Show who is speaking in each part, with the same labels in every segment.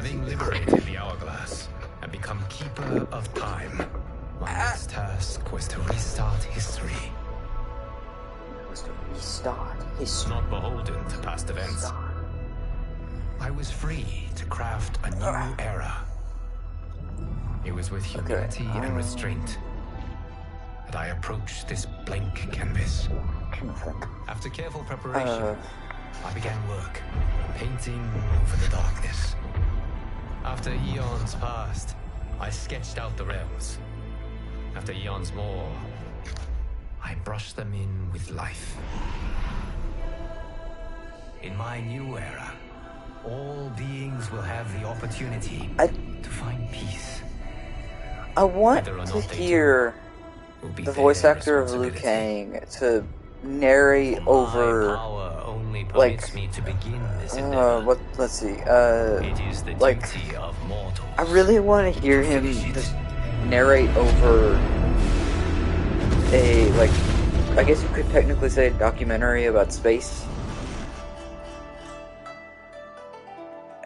Speaker 1: Having liberated the hourglass and become keeper of time, my next task was to restart history. Not beholden to past events. I was free to craft a new era. It was with humility and restraint that I approached this blank canvas. After careful preparation, I began work, painting over the darkness. After eons passed, I sketched out the realms. After eons more, I brushed them in with life. In my new era, all beings will have the opportunity to find peace.
Speaker 2: I want to hear the voice actor of Liu Kang to narrate over, like, let's see, like, I really want to hear him just narrate over a, like, I guess you could technically say a documentary about space.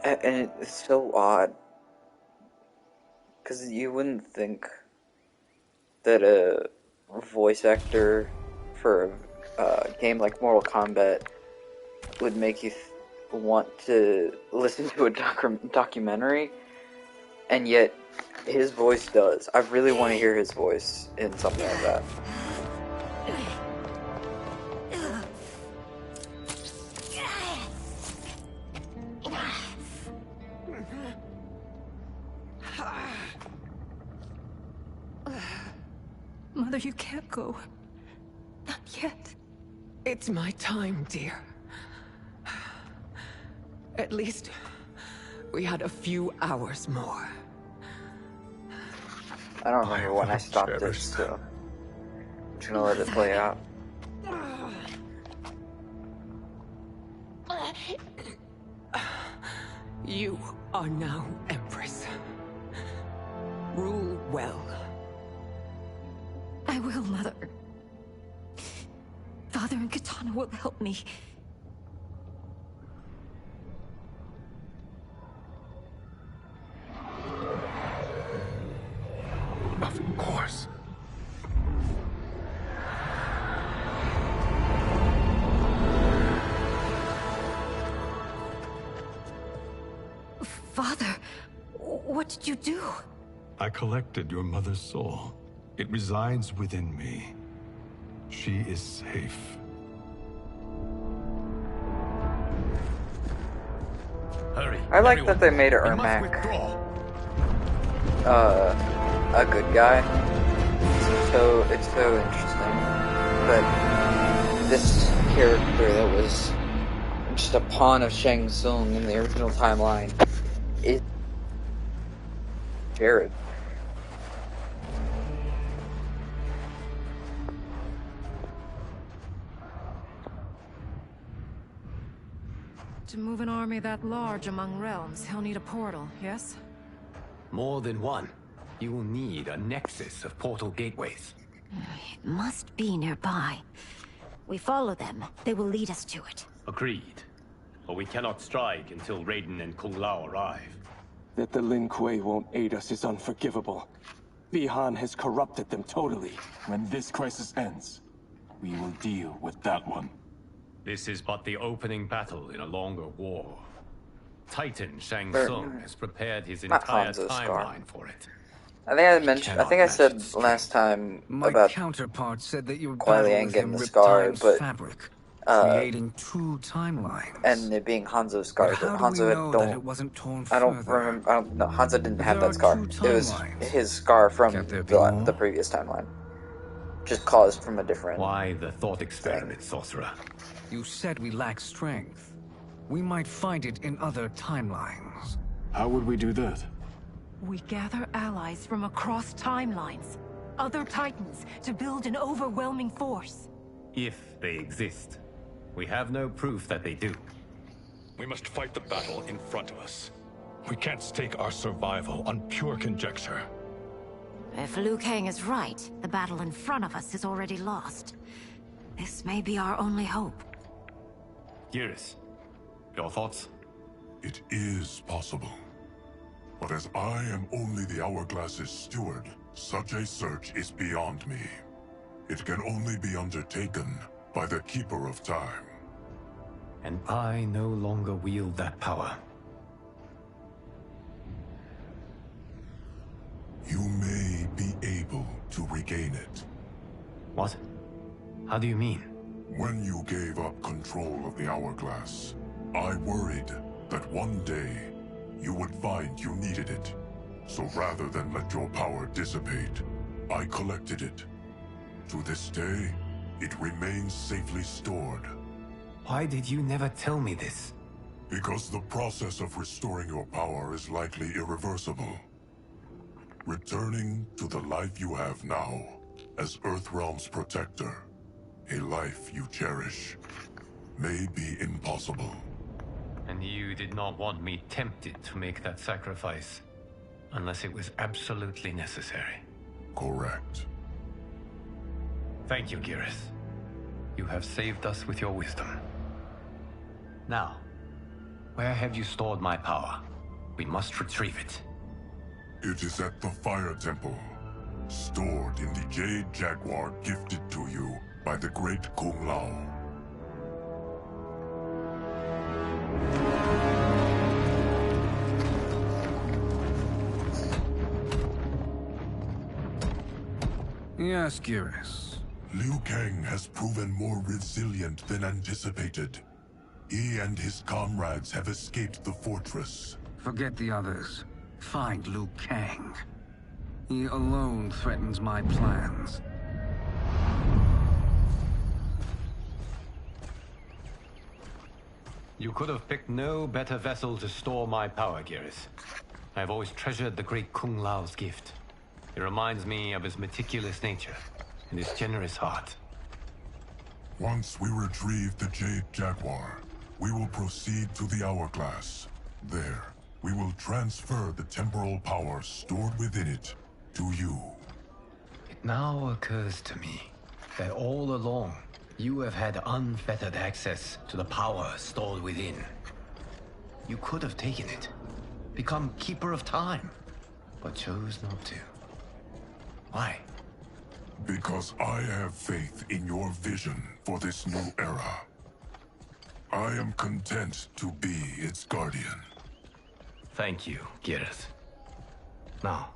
Speaker 2: And it's so odd, because you wouldn't think that a voice actor for a game like Mortal Kombat would make you want to listen to a documentary, and yet his voice does. I really want to hear his voice in something like that.
Speaker 3: Mother, you can't go. Not yet. It's my time, dear. At least we had a few hours more.
Speaker 2: I don't remember when I stopped it, so I'm just gonna let it play out.
Speaker 3: You are now Empress. Rule well. I will, Mother. Father and Katana will help me.
Speaker 1: Of course.
Speaker 3: Father, what did you do?
Speaker 4: I collected your mother's soul. It resides within me. She is safe.
Speaker 1: Hurry.
Speaker 2: I like that they made Ermac a good guy. It's so interesting that this character that was just a pawn of Shang Tsung in the original timeline is Jared.
Speaker 5: To move an army that large among realms, he'll need a portal, yes?
Speaker 1: More than one. You will need a nexus of portal gateways.
Speaker 6: It must be nearby. We follow them. They will lead us to it.
Speaker 7: Agreed. But we cannot strike until Raiden and Kung Lao arrive.
Speaker 8: That the Lin Kuei won't aid us is unforgivable. Bi-Han has corrupted them totally.
Speaker 9: When this crisis ends, we will deal with that one.
Speaker 7: This is but the opening battle in a longer war. Titan Shang Tsung has prepared his entire timeline for it.
Speaker 2: I think I mentioned. I think I said last time about
Speaker 10: counterpart said that you
Speaker 2: Kuai Liang getting the scar, but
Speaker 10: creating two timelines,
Speaker 2: and it being Hanzo's scar. Hanzo
Speaker 10: I
Speaker 2: don't remember. No, Hanzo didn't have that scar. It was his scar from the previous timeline, just caused from a different.
Speaker 7: Why the thought experiment, sorcerer?
Speaker 10: You said we lack strength. We might find it in other timelines.
Speaker 9: How would we do that?
Speaker 5: We gather allies from across timelines, other titans, to build an overwhelming force.
Speaker 7: If they exist. We have no proof that they do.
Speaker 4: We must fight the battle in front of us. We can't stake our survival on pure conjecture.
Speaker 6: If Liu Kang is right, the battle in front of us is already lost. This may be our only hope.
Speaker 7: Geras, your thoughts?
Speaker 4: It is possible.
Speaker 11: But as I am only the Hourglass's steward, such a search is beyond me. It can only be undertaken by the Keeper of Time.
Speaker 7: And I no longer wield that power.
Speaker 11: You may be able to regain it.
Speaker 7: What? How do you mean?
Speaker 11: When you gave up control of the Hourglass, I worried that one day you would find you needed it. So rather than let your power dissipate, I collected it. To this day, it remains safely stored.
Speaker 7: Why did you never tell me this?
Speaker 11: Because the process of restoring your power is likely irreversible. Returning to the life you have now, as Earthrealm's protector, a life you cherish, may be impossible.
Speaker 7: And you did not want me tempted to make that sacrifice, unless it was absolutely necessary.
Speaker 11: Correct.
Speaker 7: Thank you, Geras. You have saved us with your wisdom. Now, where have you stored my power? We must retrieve it.
Speaker 11: It is at the Fire Temple, stored in the Jade Jaguar gifted to you by the great Kung Lao.
Speaker 10: Yes, Geras.
Speaker 11: Liu Kang has proven more resilient than anticipated. He and his comrades have escaped the fortress.
Speaker 10: Forget the others. Find Liu Kang. He alone threatens my plans.
Speaker 7: You could have picked no better vessel to store my power, Geras. I have always treasured the great Kung Lao's gift. It reminds me of his meticulous nature and his generous heart.
Speaker 11: Once we retrieve the Jade Jaguar, we will proceed to the Hourglass. There, we will transfer the temporal power stored within it to you.
Speaker 7: It now occurs to me that all along, you have had unfettered access to the power stored within. You could have taken it, become Keeper of Time, but chose not to. Why?
Speaker 11: Because I have faith in your vision for this new era. I am content to be its guardian.
Speaker 7: Thank you, Geras. Now,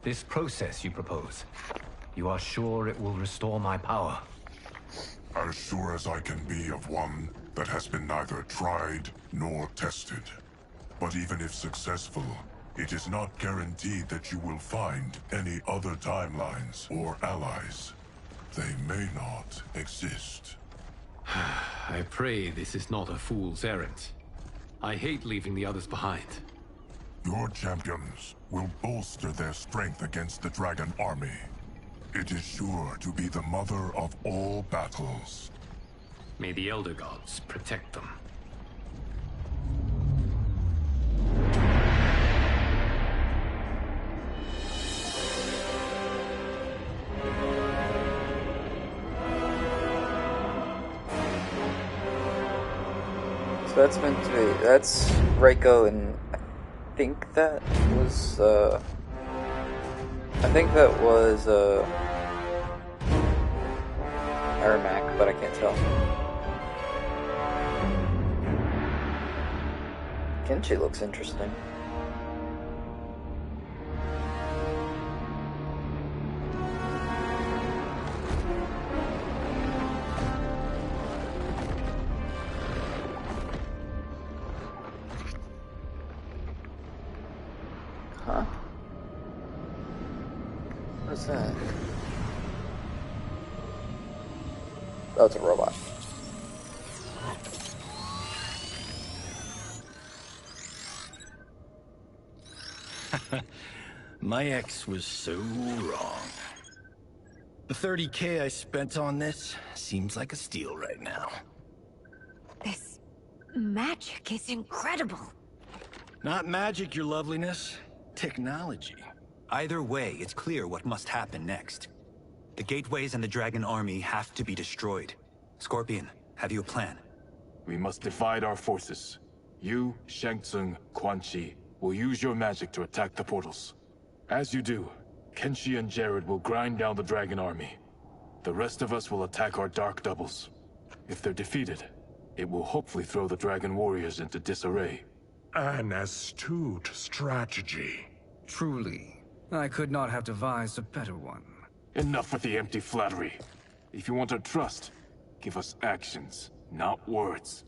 Speaker 7: this process you propose, you are sure it will restore my power?
Speaker 11: As sure as I can be of one that has been neither tried nor tested. But even if successful, it is not guaranteed that you will find any other timelines or allies. They may not exist.
Speaker 7: I pray this is not a fool's errand. I hate leaving the others behind.
Speaker 11: Your champions will bolster their strength against the Dragon Army. It is sure to be the mother of all battles.
Speaker 7: May the Elder Gods protect them.
Speaker 2: So that's meant to be, that's Reiko, and I think that was, Ermac, but I can't tell. Kenshi looks interesting. Huh? What's that? Oh, it's a robot.
Speaker 12: My ex was so wrong. The 30K I spent on this seems like a steal right now.
Speaker 6: This magic is incredible.
Speaker 12: Not magic, your loveliness. Technology.
Speaker 13: Either way, it's clear what must happen next. The gateways and the Dragon Army have to be destroyed. Scorpion, have you a plan?
Speaker 9: We must divide our forces. You, Shang Tsung, Quan Chi will use your magic to attack the portals. As you do, Kenshi and Jared will grind down the dragon army. The rest of us will attack our dark doubles. If they're defeated, it will hopefully throw the dragon warriors into disarray.
Speaker 11: An astute strategy.
Speaker 10: Truly, I could not have devised a better one.
Speaker 9: Enough with the empty flattery. If you want our trust, give us actions, not words.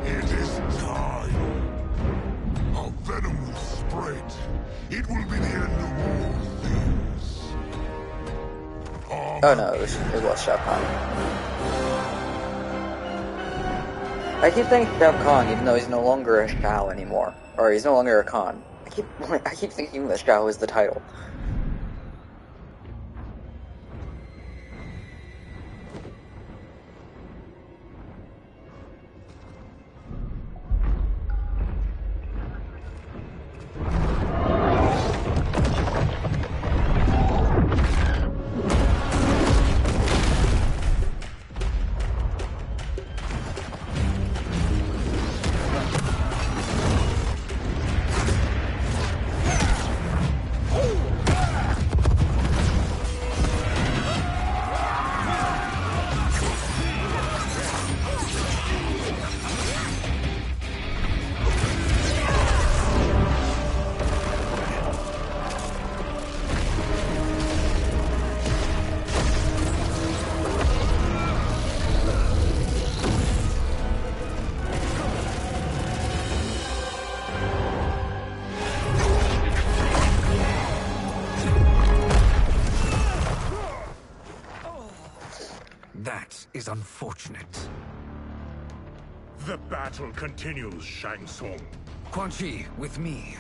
Speaker 11: It is time. A venom will spread. It will be the end of all things.
Speaker 2: Oh no, it was Shao Kahn. I keep thinking Shao Kahn, even though he's no longer a Shao anymore. Or he's no longer a Khan. I keep thinking that Shao is the title.
Speaker 10: That is unfortunate.
Speaker 11: The battle continues, Shang Tsung.
Speaker 10: Quan Chi, with me.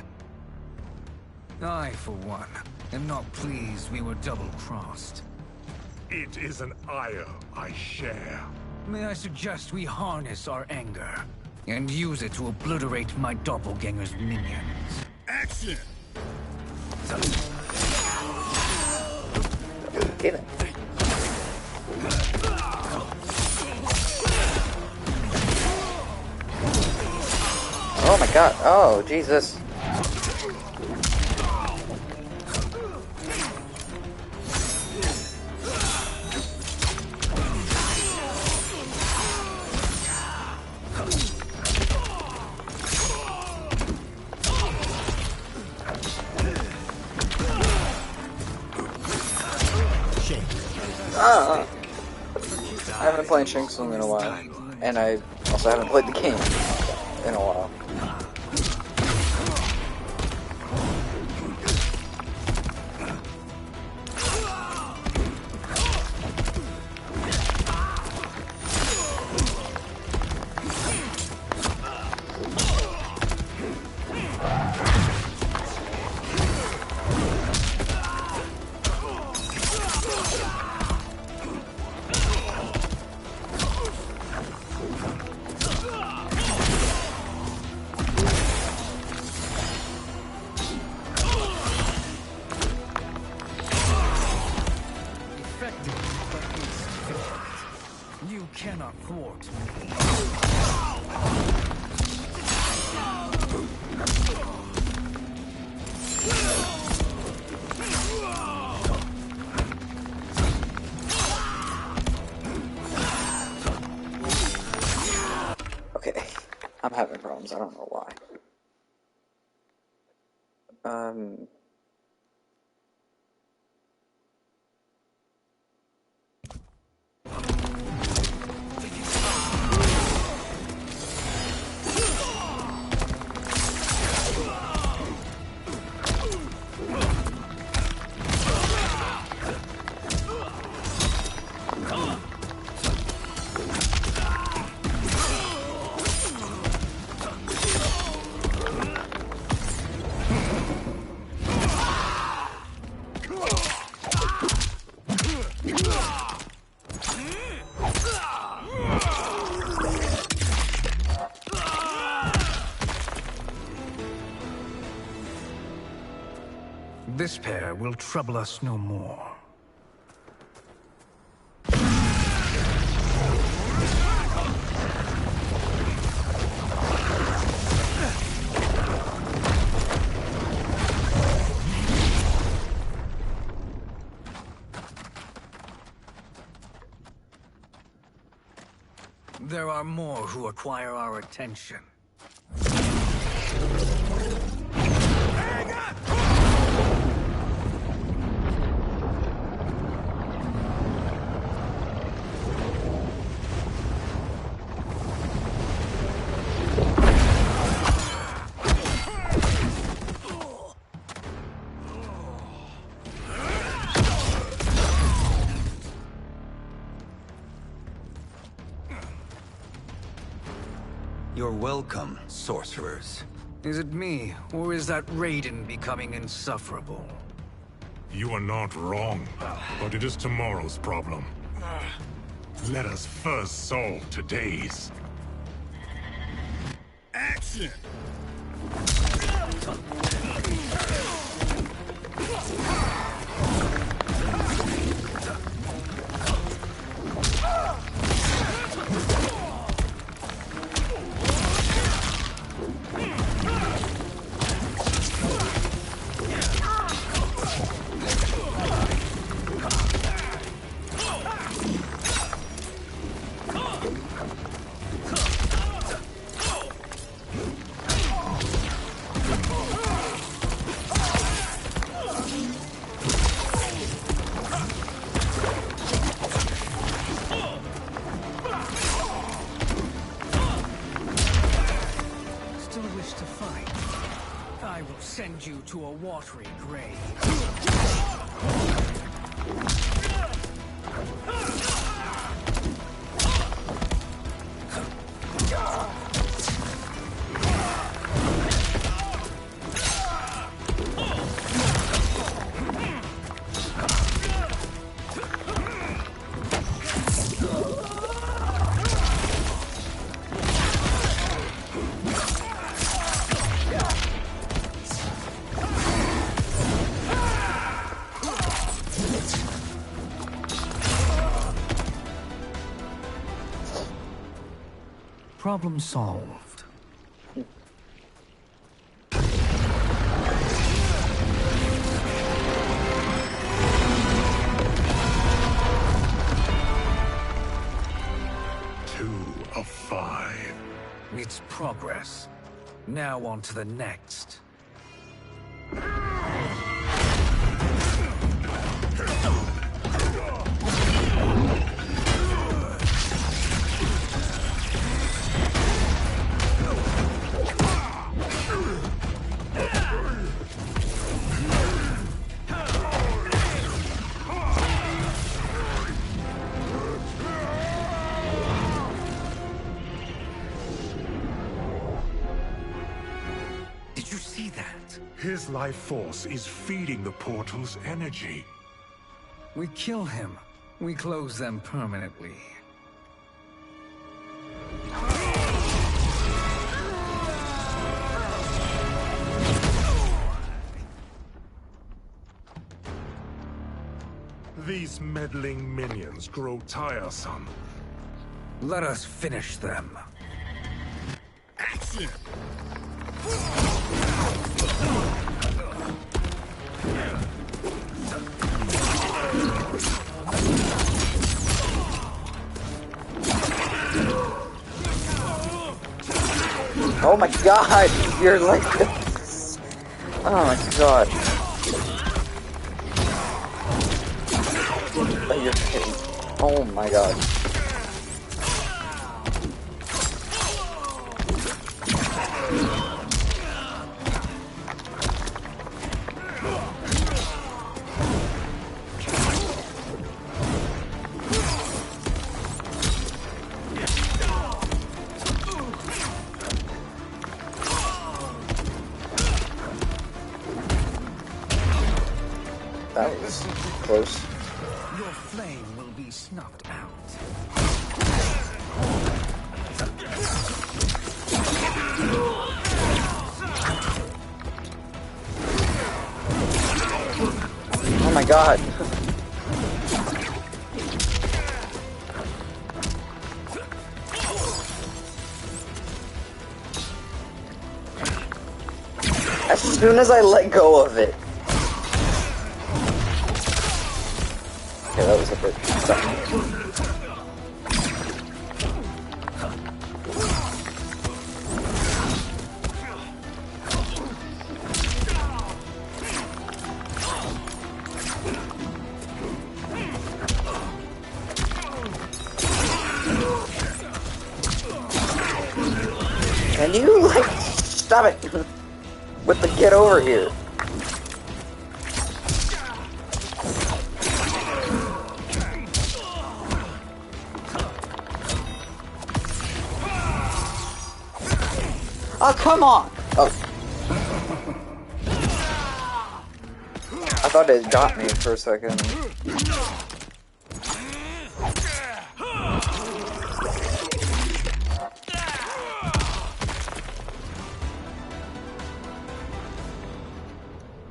Speaker 10: I, for one, am not pleased we were double-crossed.
Speaker 11: It is an ire I share.
Speaker 10: May I suggest we harness our anger and use it to obliterate my doppelganger's minions?
Speaker 11: Action!
Speaker 2: Get it. Oh my god, oh Jesus. I haven't been playing Shang Tsung in a while, and I also haven't played the game in a while.
Speaker 10: You cannot thwart me.
Speaker 2: Okay, I'm having problems, I don't know why.
Speaker 10: This pair will trouble us no more. There are more who require our attention.
Speaker 13: You're welcome, sorcerers.
Speaker 10: Is it me, or is that Raiden becoming insufferable?
Speaker 14: You are not wrong, but it is tomorrow's problem. Let us first solve today's. Action!
Speaker 10: Send you to a watery grave. Problem solved.
Speaker 14: Two of 5.
Speaker 10: It's progress. Now on to the next.
Speaker 14: His life force is feeding the portal's energy.
Speaker 10: We kill him. We close them permanently.
Speaker 14: These meddling minions grow tiresome.
Speaker 10: Let us finish them.
Speaker 14: Action!
Speaker 2: Oh my god! You're like this. Oh my god. Oh, you're kidding. Oh my god. That was close.
Speaker 10: Your flame will be snuffed out.
Speaker 2: Oh my god. As soon as I let go of it. Okay, that was a bit Can you, like, stop it with the get over here? Oh, come on! Oh. I thought it got me for a second.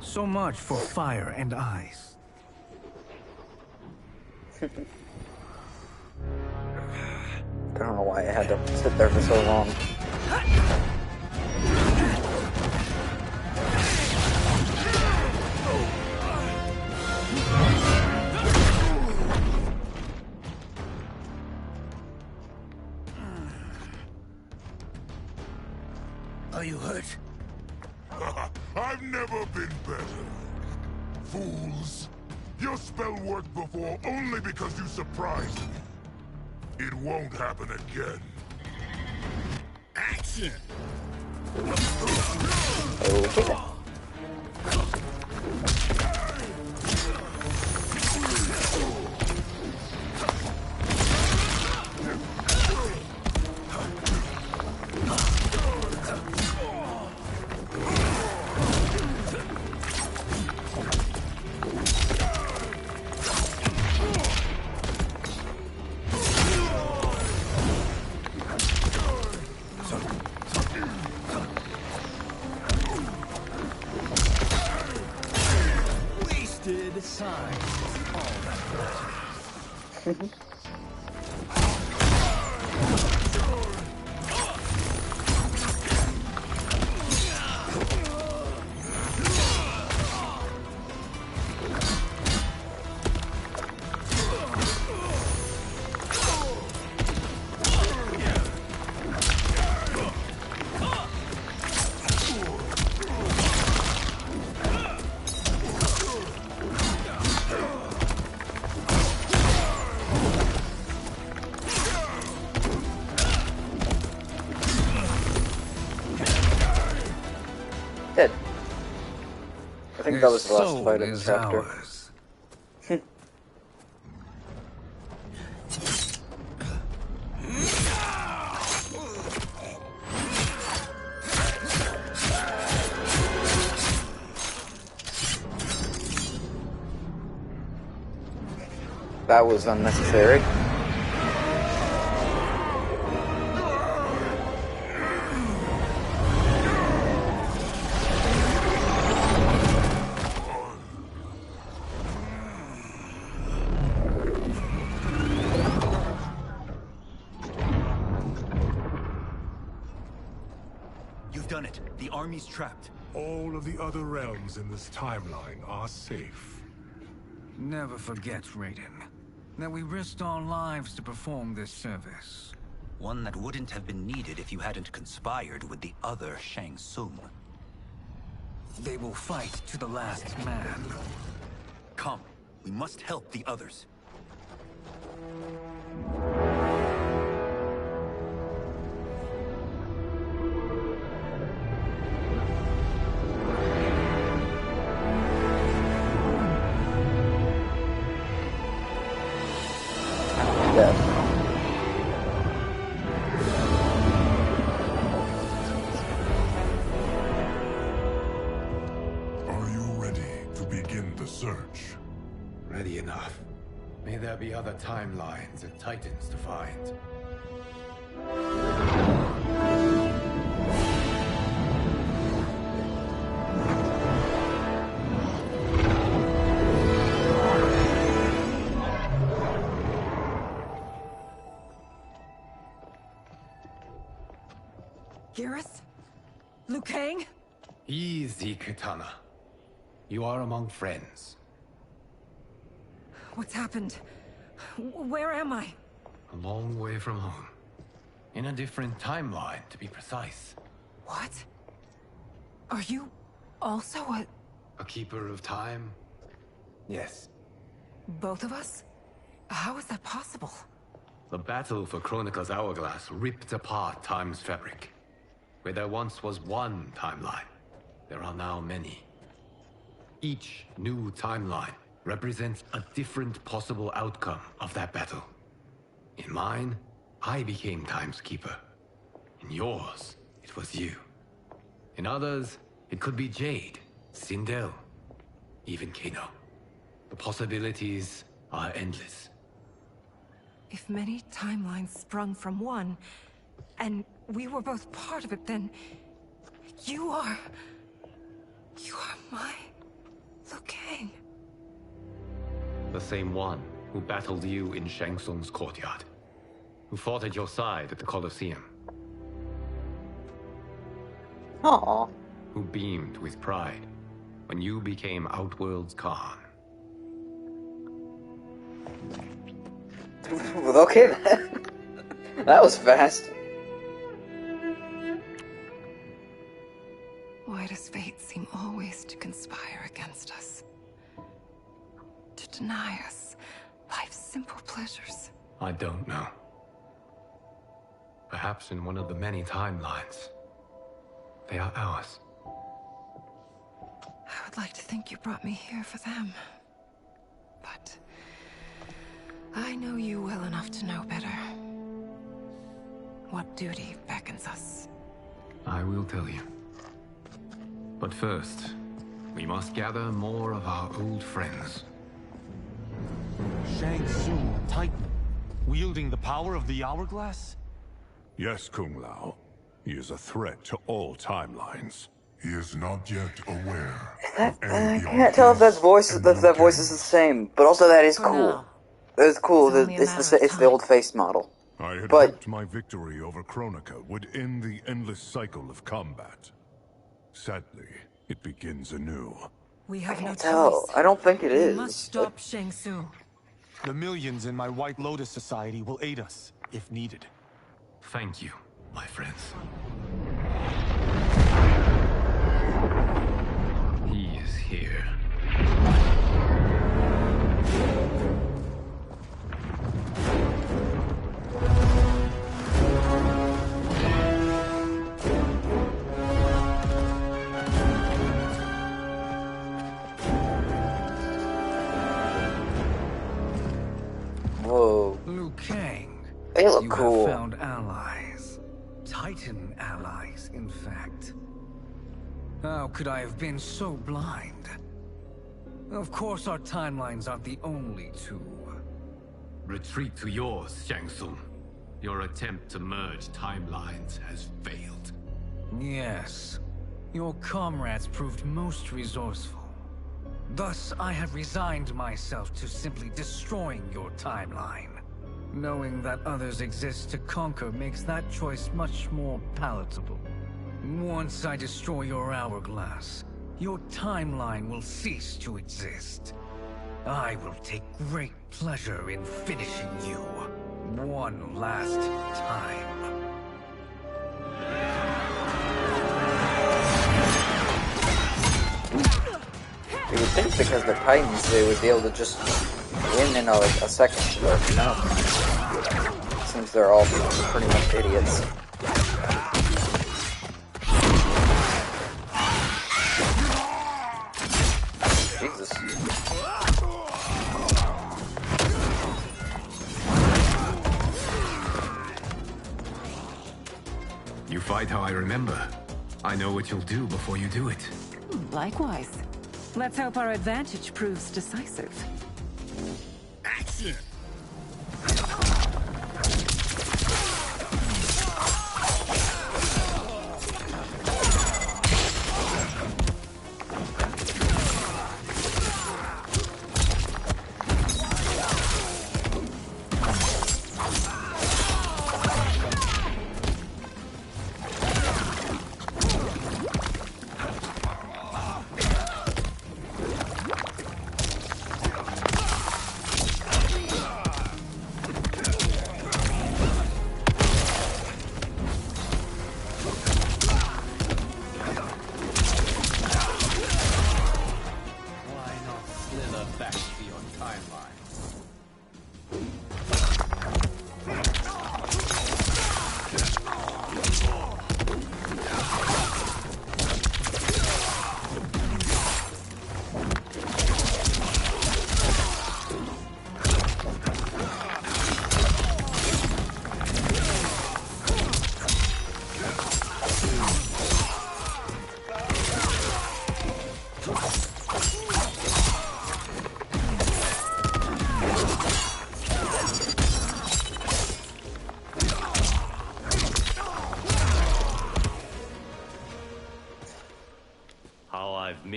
Speaker 10: So much for fire and ice.
Speaker 2: I don't know why I had to sit there for so long.
Speaker 10: Are you hurt?
Speaker 11: I've never been better. Fools. Your spell worked before only because you surprised me. It won't happen again. Action!
Speaker 2: Okay. Dead. I think that was the last fight of the chapter. That was unnecessary.
Speaker 13: You've done it. The army's trapped.
Speaker 14: All of the other realms in this timeline are safe.
Speaker 10: Never forget, Raiden, that we risked our lives to perform this service.
Speaker 13: One that wouldn't have been needed if you hadn't conspired with the other Shang Tsung.
Speaker 10: They will fight to the last man.
Speaker 13: Come, we must help the others.
Speaker 11: Are you ready to begin the search?
Speaker 7: Ready enough. May there be other timelines and titans to find.
Speaker 3: Garrus? Liu Kang?
Speaker 7: Easy, Katana. You are among friends.
Speaker 3: What's happened? Where am I?
Speaker 7: A long way from home. In a different timeline, to be precise.
Speaker 3: What? Are you also
Speaker 7: a keeper of time? Yes.
Speaker 3: both of us? How is that possible?
Speaker 7: The battle for Chronica's hourglass ripped apart time's fabric. Where there once was one timeline, there are now many. Each new timeline represents a different possible outcome of that battle. In mine, I became Time's Keeper. In yours, it was you. In others, it could be Jade, Sindel, even Kano. The possibilities are endless.
Speaker 5: If many timelines sprung from one, and we were both part of it, then you are my Liu Kang.
Speaker 7: The same one who battled you in Shang Tsung's courtyard, who fought at your side at the Colosseum.
Speaker 2: Aww.
Speaker 7: Who beamed with pride when you became Outworld's Khan.
Speaker 2: Okay, then. That was fast.
Speaker 5: Why does fate seem always to conspire against us? To deny us life's simple pleasures?
Speaker 7: I don't know. Perhaps in one of the many timelines, they are ours.
Speaker 5: I would like to think you brought me here for them. But I know you well enough to know better. What duty beckons us?
Speaker 7: I will tell you. But first, we must gather more of our old friends.
Speaker 15: Shang Tsung, Titan, wielding the power of the Hourglass?
Speaker 11: Yes, Kung Lao. He is a threat to all timelines. He is not yet aware.
Speaker 2: I can't tell if that voice is the same, but also that is cool. That is cool. It's the old face model.
Speaker 11: I had hoped my victory over Kronika would end the endless cycle of combat. Sadly, it begins anew.
Speaker 5: We have no
Speaker 2: choice. I don't think it is.
Speaker 5: We must stop Shang Tsung.
Speaker 15: The millions in my White Lotus Society will aid us, if needed.
Speaker 7: Thank you, my friends. He is here.
Speaker 2: Whoa.
Speaker 10: Liu Kang.
Speaker 2: They look
Speaker 10: you
Speaker 2: cool.
Speaker 10: have found allies. Titan allies, in fact. How could I have been so blind? Of course our timelines aren't the only two.
Speaker 7: Retreat to yours, Shang Tsung. Your attempt to merge timelines has failed.
Speaker 10: Yes. Your comrades proved most resourceful. Thus, I have resigned myself to simply destroying your timeline. Knowing that others exist to conquer makes that choice much more palatable. Once I destroy your hourglass, your timeline will cease to exist. I will take great pleasure in finishing you one last time.
Speaker 2: You would think because they're Titans, they would be able to just win in a second, but no. Seems they're all pretty much idiots. Jesus.
Speaker 7: You fight how I remember. I know what you'll do before you do it.
Speaker 3: Likewise. Let's hope our advantage proves decisive.
Speaker 14: Action!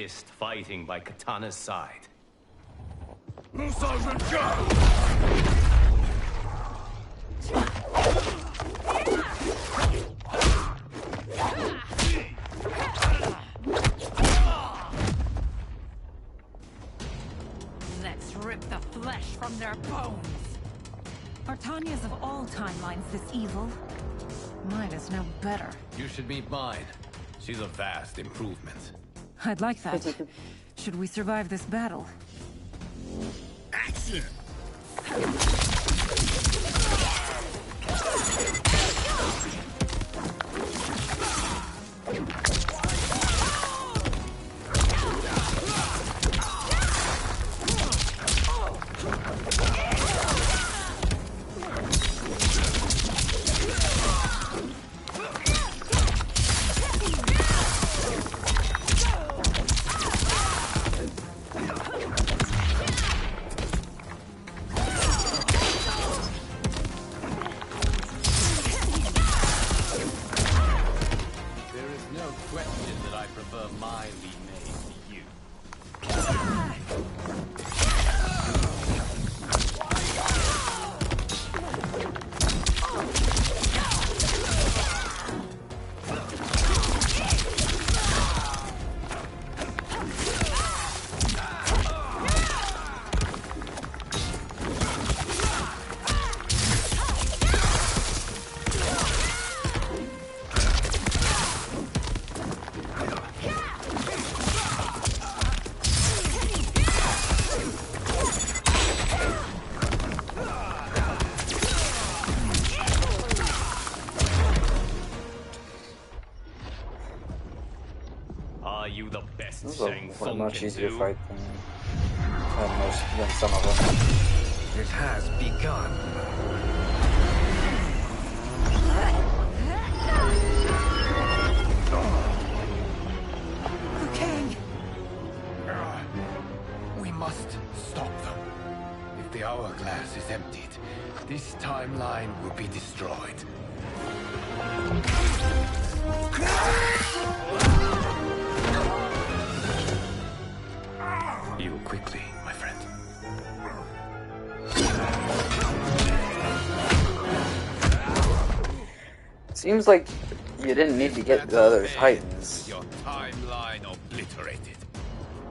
Speaker 7: missed fighting by Katana's side.
Speaker 6: Let's rip the flesh from their bones.
Speaker 5: Are Tanya's of all timelines this evil? Mine is no better.
Speaker 7: You should meet mine. She's a vast improvement.
Speaker 5: I'd like that. Should we survive this battle?
Speaker 11: Action!
Speaker 2: This is a much easier fight than some of them.
Speaker 10: It has begun.
Speaker 5: The king!
Speaker 7: We must stop them. If the hourglass is emptied, this timeline will be destroyed. You quickly, my friend.
Speaker 2: Seems like you didn't need to get the other Titans.
Speaker 7: Your timeline obliterated.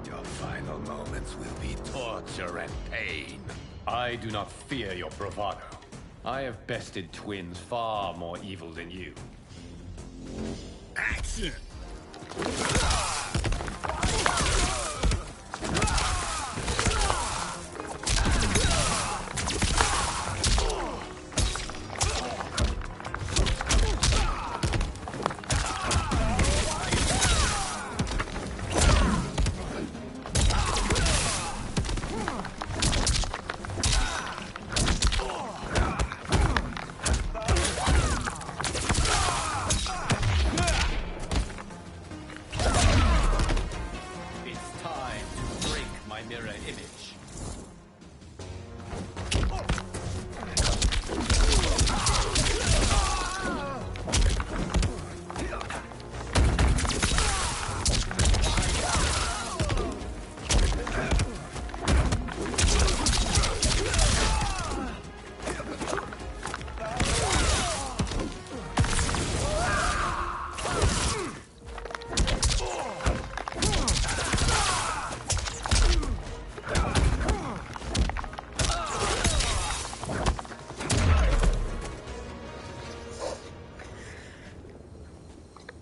Speaker 7: Your final moments will be torture and pain. I do not fear your bravado. I have bested twins far more evil than you.
Speaker 11: Action!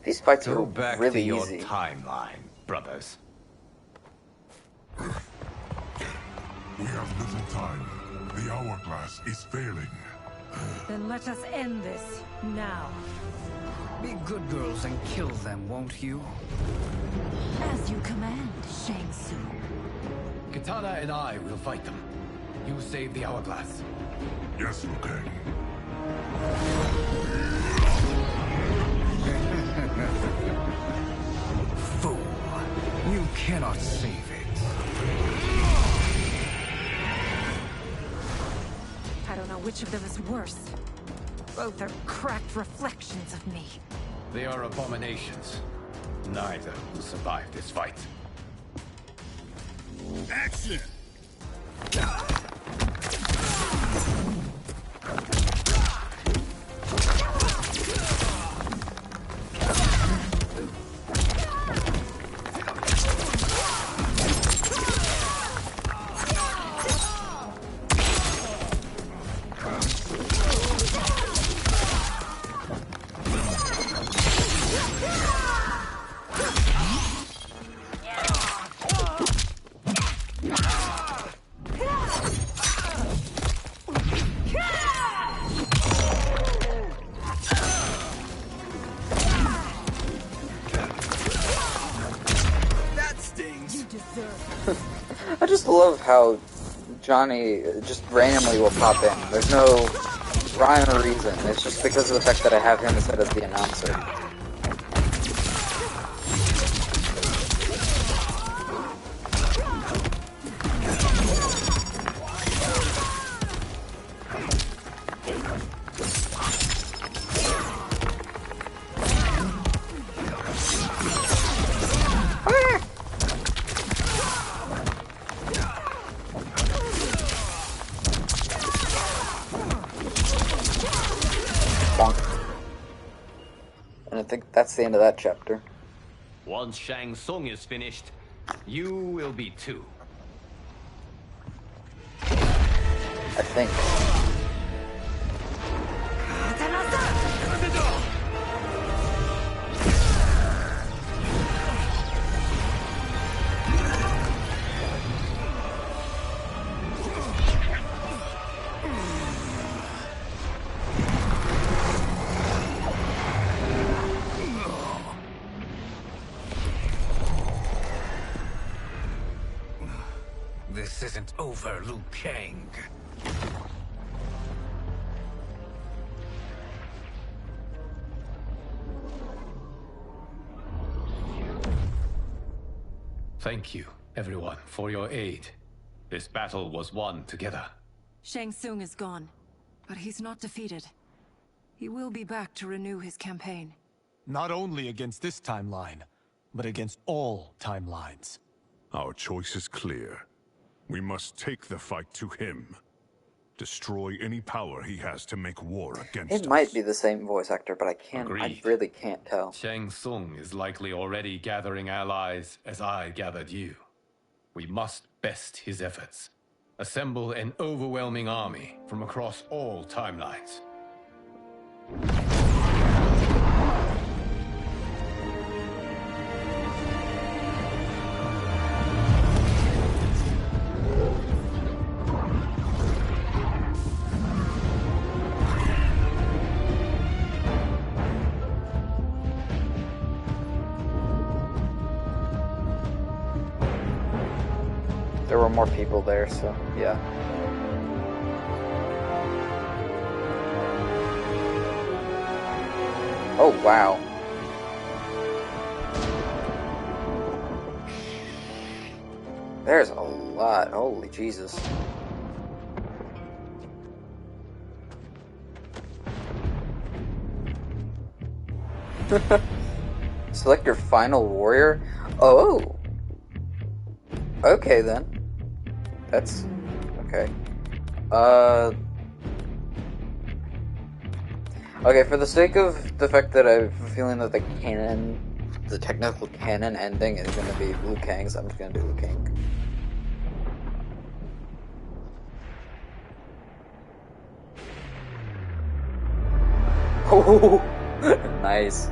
Speaker 2: These fights
Speaker 7: Go
Speaker 2: are
Speaker 7: back
Speaker 2: really
Speaker 7: to your
Speaker 2: easy.
Speaker 7: timeline, brothers.
Speaker 11: We have little time. The hourglass is failing.
Speaker 5: Then let us end this, now.
Speaker 10: Be good girls and kill them, won't you?
Speaker 6: As you command, Shang Tsung.
Speaker 7: Katana and I will fight them. You save the hourglass.
Speaker 11: Yes, Liu Kang.
Speaker 10: Fool. You cannot save it.
Speaker 5: I don't know which of them is worse. Both are cracked reflections of me.
Speaker 7: They are abominations. Neither will survive this fight.
Speaker 14: Action!
Speaker 2: I just love how Johnny just randomly will pop in. There's no rhyme or reason. It's just because of the fact that I have him instead of the announcer. And I think that's the end of that chapter.
Speaker 7: Once Shang Tsung is finished, you will be too.
Speaker 2: I think.
Speaker 10: This isn't over, Liu Kang.
Speaker 7: Thank you, everyone, for your aid. This battle was won together.
Speaker 5: Shang Tsung is gone, but he's not defeated. He will be back to renew his campaign.
Speaker 15: Not only against this timeline, but against all timelines.
Speaker 14: Our choice is clear. We must take the fight to him. Destroy any power he has to make war against us.
Speaker 2: It might be the same voice actor, but I
Speaker 7: Agreed.
Speaker 2: really can't tell.
Speaker 7: Shang Tsung is likely already gathering allies as I gathered you. We must best his efforts. Assemble an overwhelming army from across all timelines.
Speaker 2: There were more people there, so yeah. Oh, wow. There's a lot. Holy Jesus. Select your final warrior? Oh! Okay, then. That's... okay. Okay, for the sake of the fact that I have a feeling that the technical canon ending is going to be Liu Kang's, I'm just going to do Liu Kang. Oh, nice.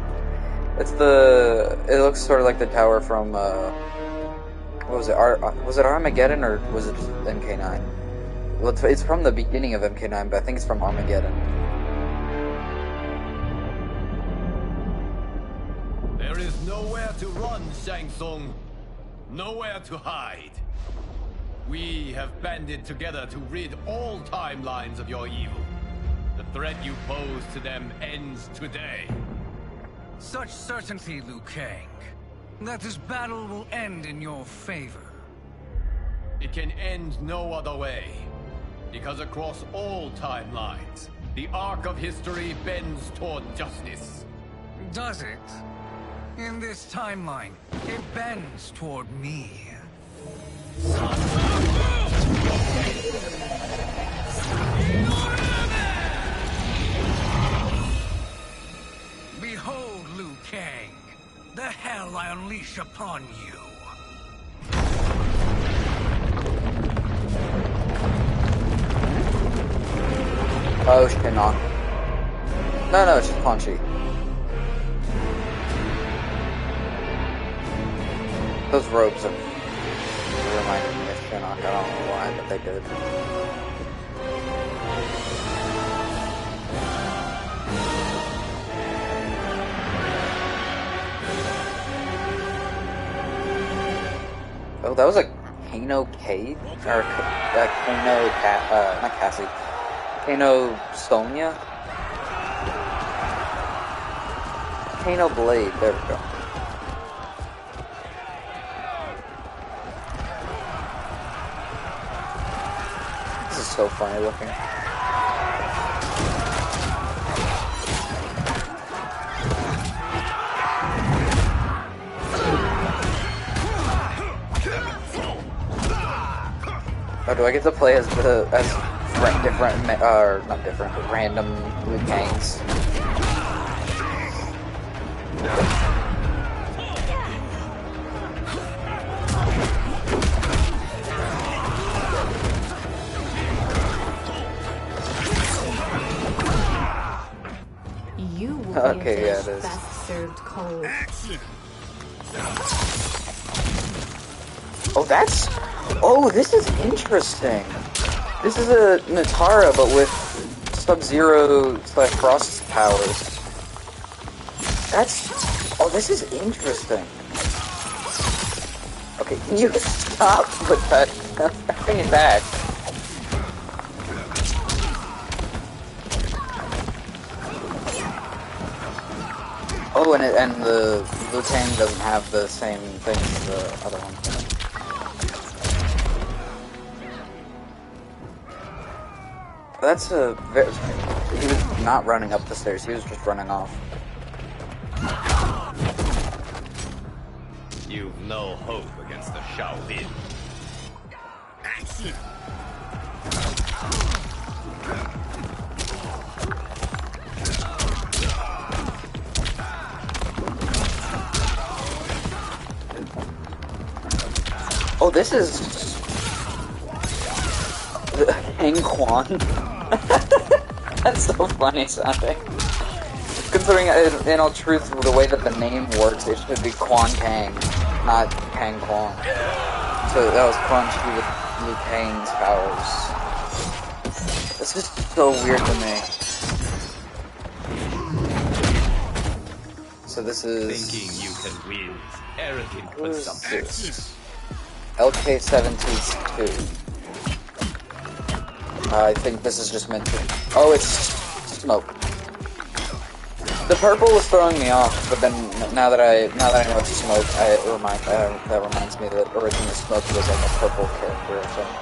Speaker 2: It's it looks sort of like the tower from, what was it, was it Armageddon, or was it just MK9? Well, it's from the beginning of MK9, but I think it's from Armageddon.
Speaker 7: There is nowhere to run, Shang Tsung. Nowhere to hide. We have banded together to rid all timelines of your evil. The threat you pose to them ends today.
Speaker 10: Such certainty, Liu Kang, that this battle will end in your favor.
Speaker 7: It can end no other way, because across all timelines, the arc of history bends toward justice.
Speaker 10: Does it? In this timeline, it bends toward me. Behold, Liu Kang, the hell I unleash upon you.
Speaker 2: Oh, Shinnok. No, it's just Quan Chi. Those robes are reminding me of Shinnok. I don't know why, but they did. Oh, that was a Kano Cade? Or Kano not Cassie. Kano Sonya? Kano Blade, there we go. This is so funny looking. Oh, do I get to play as different, not different, but random Liu Kangs?
Speaker 16: You will
Speaker 2: Okay,
Speaker 16: be
Speaker 2: yeah,
Speaker 16: a
Speaker 2: it
Speaker 16: dish
Speaker 2: is.
Speaker 16: best served cold.
Speaker 2: Oh, this is interesting. This is a Natara, but with Sub-Zero / Frost powers. Oh, this is interesting. Okay, can you stop with that? Bring it back. Oh, and the Liu Kang doesn't have the same thing as the other one. That's he was not running up the stairs, he was just running off.
Speaker 17: You've no hope against the Shaolin. Action!
Speaker 2: Oh, this is Kang Quan. That's so funny sounding. Considering, in all truth, the way that the name works, it should be Quan Kang, not Kang Quan. So that was Quan Chi with Liu Kang's powers. This is so weird to me. So this is...
Speaker 17: Thinking you can win, arrogant consumption.
Speaker 2: LK-17-2. I think this is just meant to... Oh, it's smoke. The purple was throwing me off, but then now that I know it's smoke, that reminds me that originally smoke was like a purple character or something.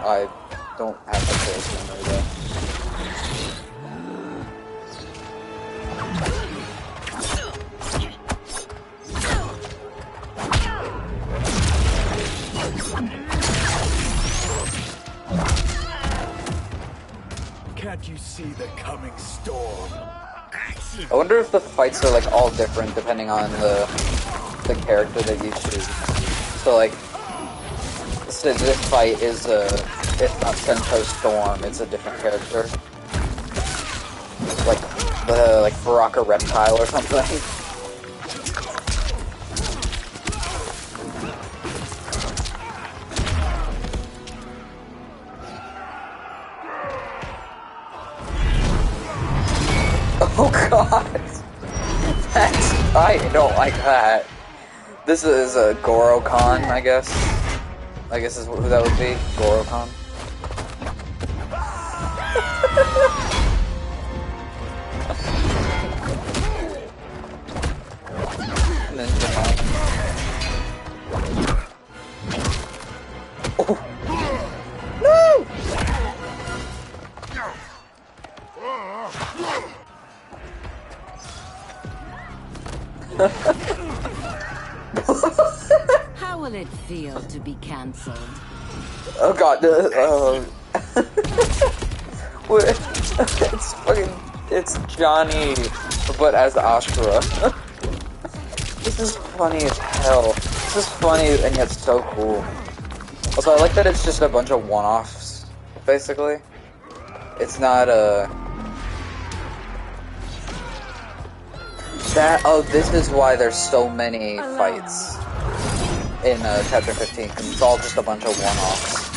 Speaker 2: I don't have the clearest memory though.
Speaker 10: Can't you see the coming storm?
Speaker 2: I wonder if the fights are like all different depending on the character that you choose. So like, this fight is it's not Sento Storm, it's a different character. Like Baraka Reptile or something. Oh god! I don't like that. This is a Goro-Khan, I guess. I guess is who that would be. Goro-Khan. Ninja Khan. Oh! No!
Speaker 6: How will it feel to be cancelled?
Speaker 2: Oh god, it's Johnny, but as Ashura. This is funny as hell. This is funny and yet so cool. Also, I like that it's just a bunch of one-offs, basically. It's not this is why there's so many fights in Chapter 15, because it's all just a bunch of one-offs.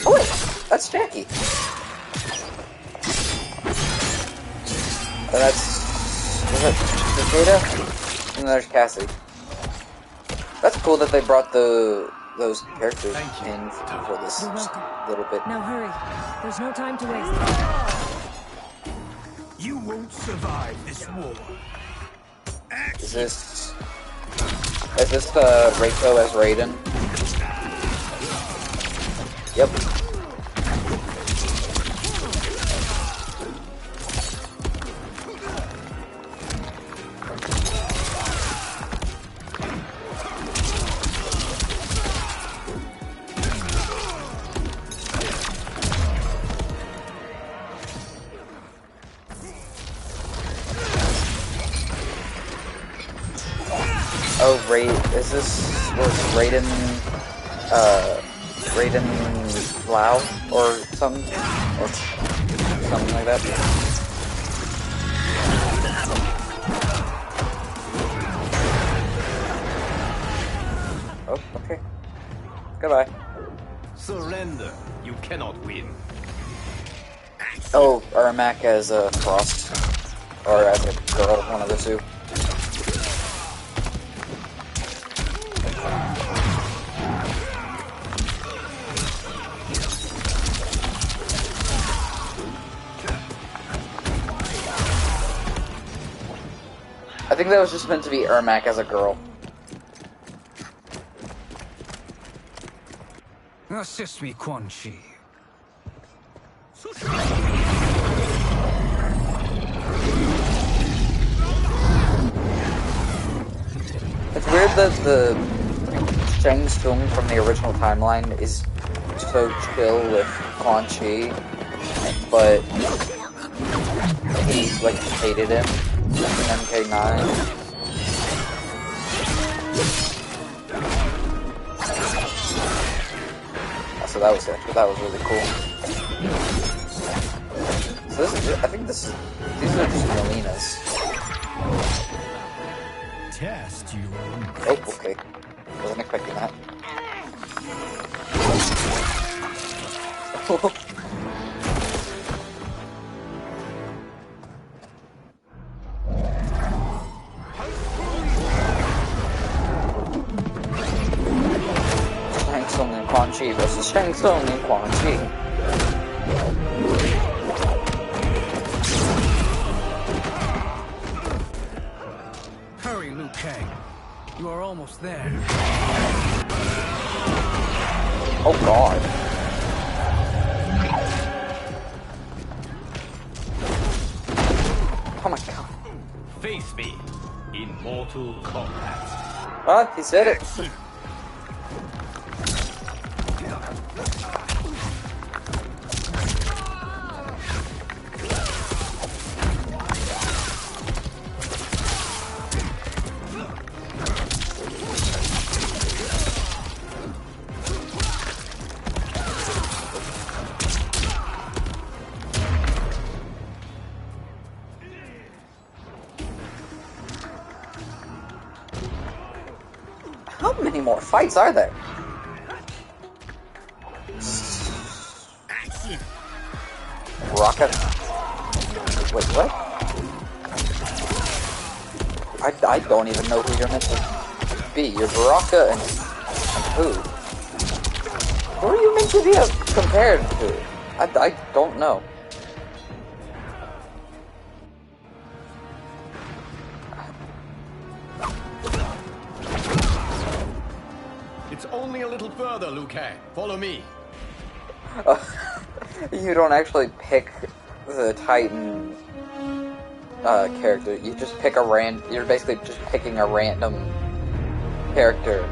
Speaker 2: Oh wait, that's Jackie. And that's Jada, and there's Cassie. That's cool that they brought those characters in for this little bit.
Speaker 5: Now hurry. There's no time to waste.
Speaker 12: You won't survive this war.
Speaker 2: Is this Reiko as Raiden? Yep. Oh, is this, was Raiden Lau, or something like that? Oh, okay. Goodbye.
Speaker 17: Surrender. You cannot win.
Speaker 2: Oh, Ermac as a Frost, or as a girl, one of the two. I think that was just meant to be Ermac as a girl.
Speaker 10: Assist me, Quan Chi.
Speaker 2: It's weird that the Shang Tsung from the original timeline is so chill with Quan Chi, but he like hated him in MK9. So that was really cool. So this is, I think these are just Melena's.
Speaker 12: Test your own.
Speaker 2: Oh, okay. Wasn't expecting that. Shang Tsung and Quan Chi versus Shang Tsung and Quan Chi.
Speaker 10: Hurry, Liu Kang. You are almost there.
Speaker 2: Oh god. Oh my god.
Speaker 17: Face me in Mortal Kombat.
Speaker 2: Ah, he said it. How many more fights are there? Rocket. Wait, what? I don't even know who you're meant to be. You're Baraka and who? Who are you meant to be compared to? I don't know.
Speaker 7: It's only a little further, Liu Kang. Follow me.
Speaker 2: You don't actually pick the Titan character. You just pick you're basically just picking a random character,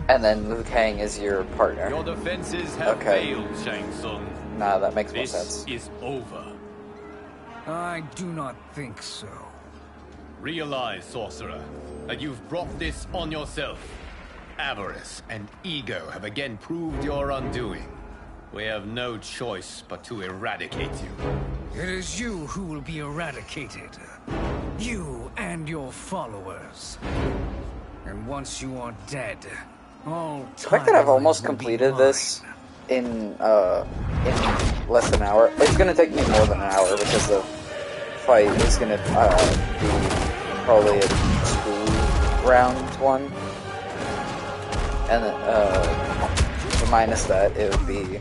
Speaker 2: and then Liu Kang is your partner.
Speaker 17: Your defenses have failed, Shang Tsung.
Speaker 2: Nah, that makes more sense.
Speaker 17: This is over.
Speaker 10: I do not think so.
Speaker 17: Realize, sorcerer, that you've brought this on yourself. Avarice and ego have again proved your undoing. We have no choice but to eradicate you.
Speaker 10: It is you who will be eradicated. You and your followers. And once you are dead, all
Speaker 2: The fact that I've almost completed this in less than an hour. It's gonna take me more than an hour because the fight is gonna be probably a 2-round one, and minus that, it would be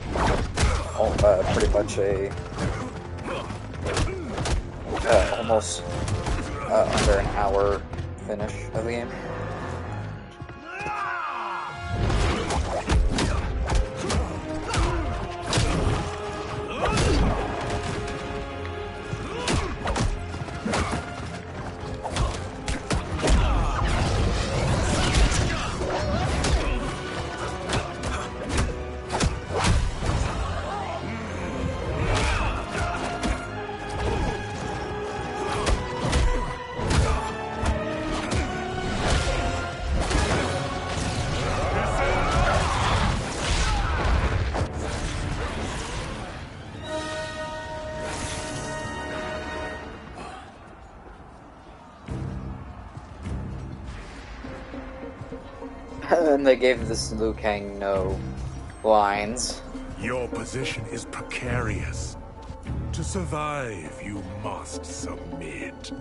Speaker 2: pretty much a almost under an hour finish of the game. And they gave this Liu Kang no lines.
Speaker 14: Your position is precarious. To survive, you must submit.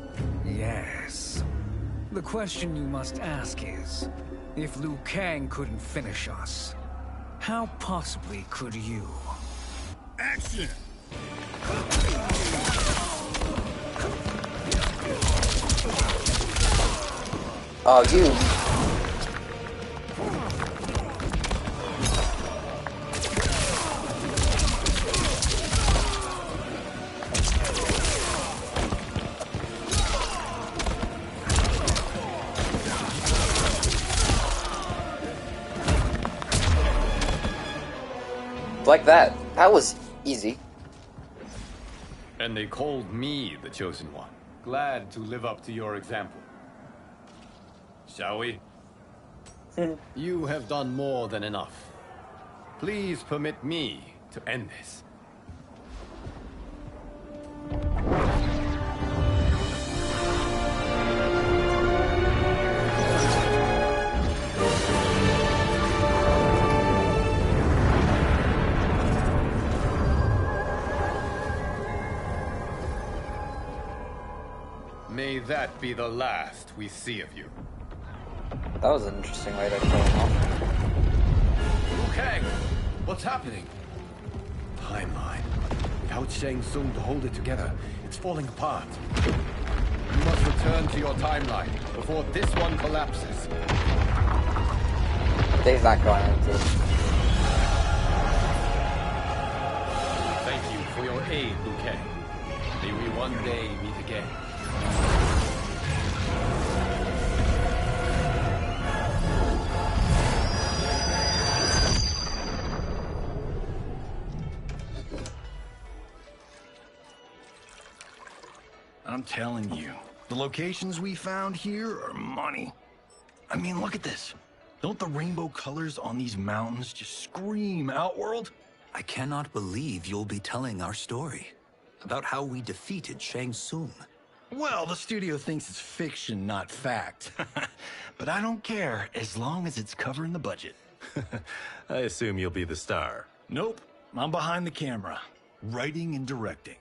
Speaker 10: Yes. The question you must ask is, if Liu Kang couldn't finish us, how possibly could you?
Speaker 14: Action!
Speaker 2: Oh, you... Like that. That was easy.
Speaker 17: And they called me the Chosen One. Glad to live up to your example. Shall we? You have done more than enough. Please permit me to end this. May that be the last we see of you.
Speaker 2: That was an interesting way to kill him off.
Speaker 17: Liu Kang, what's happening? Timeline. Without Shang Tsung to hold it together, it's falling apart. You must return to your timeline before this one collapses.
Speaker 2: Dave's not going into it.
Speaker 17: Thank you for your aid, Liu Kang. May we one day meet again.
Speaker 12: I'm telling you, the locations we found here are money. I mean, look at this. Don't the rainbow colors on these mountains just scream Outworld?
Speaker 13: I cannot believe you'll be telling our story about how we defeated Shang Tsung.
Speaker 12: Well, the studio thinks it's fiction, not fact. But I don't care, as long as it's covering the budget.
Speaker 18: I assume you'll be the star.
Speaker 12: Nope, I'm behind the camera, writing and directing.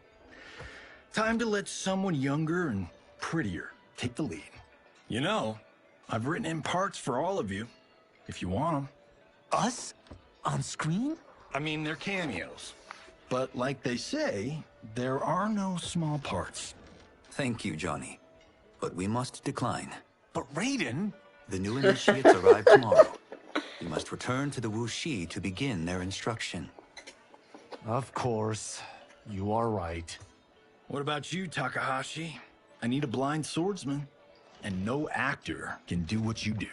Speaker 12: Time to let someone younger and prettier take the lead. You know, I've written in parts for all of you, if you want them.
Speaker 15: Us? On screen?
Speaker 12: I mean, they're cameos. But like they say, there are no small parts.
Speaker 13: Thank you, Johnny. But we must decline.
Speaker 15: But Raiden?
Speaker 13: The new initiates arrive tomorrow. You must return to the Wuxi to begin their instruction.
Speaker 15: Of course. You are right.
Speaker 12: What about you, Takahashi? I need a blind swordsman. And no actor can do what you do.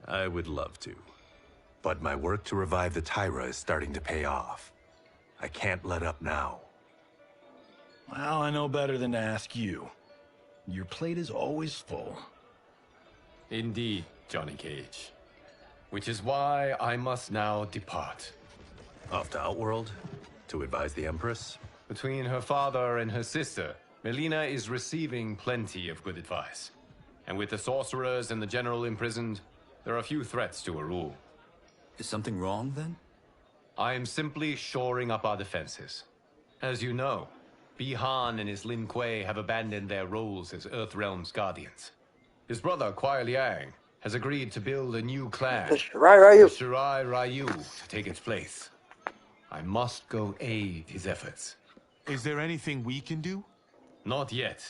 Speaker 18: I would love to. But my work to revive the Tyra is starting to pay off. I can't let up now.
Speaker 12: Well, I know better than to ask you. Your plate is always full.
Speaker 17: Indeed, Johnny Cage. Which is why I must now depart.
Speaker 18: Off to Outworld? To advise the Empress?
Speaker 17: Between her father and her sister, Melina is receiving plenty of good advice. And with the sorcerers and the general imprisoned, there are few threats to her rule.
Speaker 13: Is something wrong, then?
Speaker 17: I am simply shoring up our defenses. As you know, Bi-Han and his Lin Kuei have abandoned their roles as Earthrealm's guardians. His brother, Kuai Liang, has agreed to build a new clan,
Speaker 2: The Shirai Ryu.
Speaker 17: the Shirai Ryu, to take its place. I must go aid his efforts.
Speaker 15: Is there anything we can do?
Speaker 17: Not yet,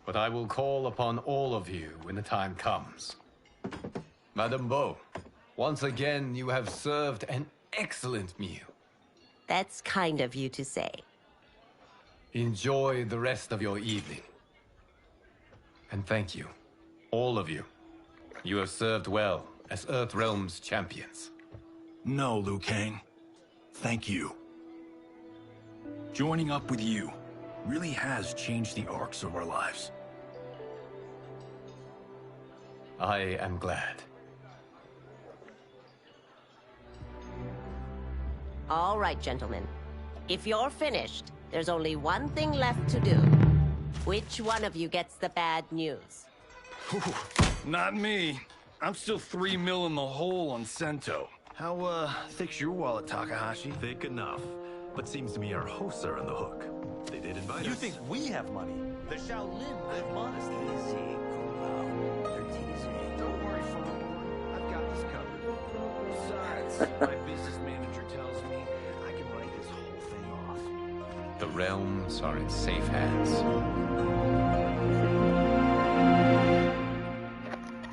Speaker 17: but I will call upon all of you when the time comes. Madame Beau, once again you have served an excellent meal.
Speaker 19: That's kind of you to say.
Speaker 17: Enjoy the rest of your evening. And thank you, all of you. You have served well as Earthrealm's champions.
Speaker 12: No, Liu Kang. Thank you. Joining up with you really has changed the arcs of our lives.
Speaker 17: I am glad.
Speaker 19: All right, gentlemen. If you're finished, there's only one thing left to do. Which one of you gets the bad news?
Speaker 12: Not me. I'm still 3 mil in the hole on Sento. How, thick's your wallet, Takahashi?
Speaker 18: Thick enough. But seems to me our hosts are on the hook. They did invite us.
Speaker 15: You think we have money? The Shaolin live modestly.
Speaker 7: They're teasing. Don't worry, Father. I've got this covered. Besides, my business manager tells me I can write this whole thing off.
Speaker 17: The realms are in safe hands.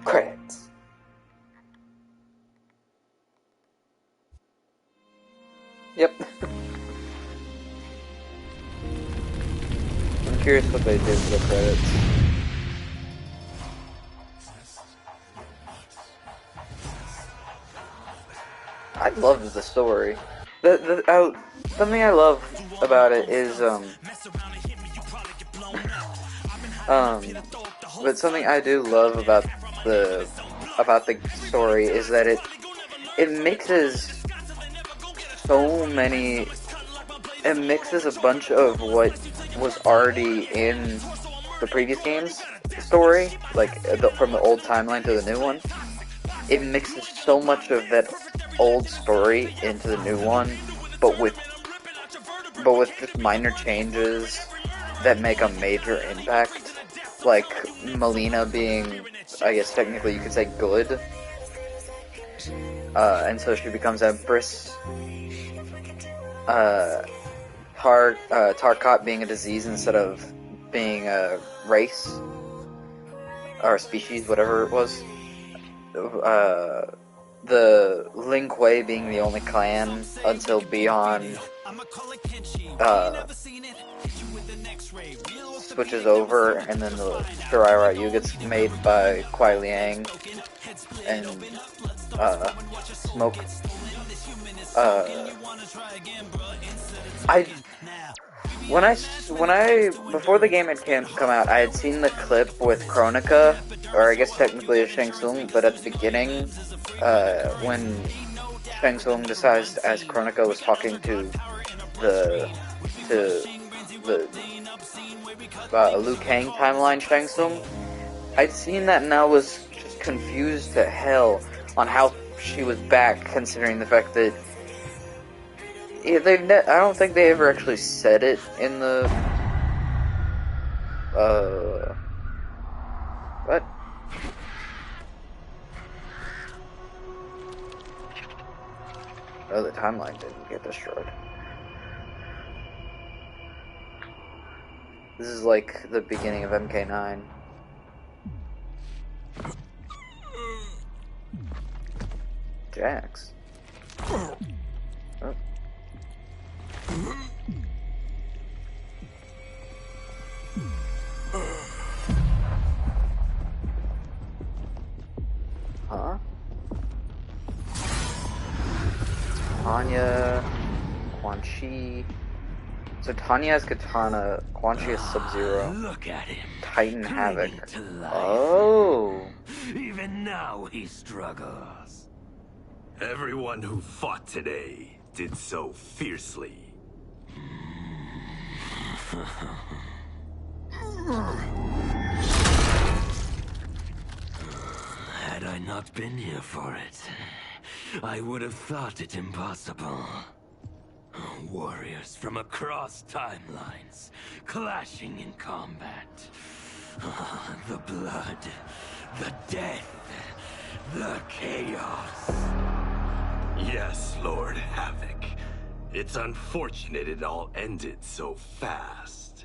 Speaker 2: Credits. Yep. I'm curious what they did for the credits. I loved the story. Something I love about it is but something I do love about the story is that it mixes so many. It mixes a bunch of what was already in the previous game's story, like from the old timeline to the new one. It mixes so much of that old story into the new one, but with just minor changes that make a major impact. Like Melina being, I guess technically you could say, good, and so she becomes Empress. Tarkat being a disease instead of being a race or a species, whatever it was. The Lin Kuei being the only clan until Bi-Han switches over, and then the Shirai Ryu gets made by Kuai Liang and Smoke. Before the game had come out, I had seen the clip with Kronika, or I guess technically it's Shang Tsung, but at the beginning, when Shang Tsung decides, as Kronika was talking to the Liu Kang timeline Shang Tsung, I'd seen that and I was just confused to hell on how she was back, considering the fact that I don't think they ever actually said it in the what? Oh, the timeline didn't get destroyed. This is like the beginning of MK9. Jax. Oh. Tanya, Quan Chi. So Tanya has Katana, Quan Chi has Sub-Zero.
Speaker 20: Look at him.
Speaker 2: Titan Havoc.
Speaker 20: Clinging to life.
Speaker 2: Oh.
Speaker 20: Even now he struggles.
Speaker 18: Everyone who fought today did so fiercely.
Speaker 20: Had I not been here for it, I would have thought it impossible. Warriors from across timelines, clashing in combat. The blood, the death, the chaos.
Speaker 18: Yes, Lord Havoc. It's unfortunate it all ended so fast.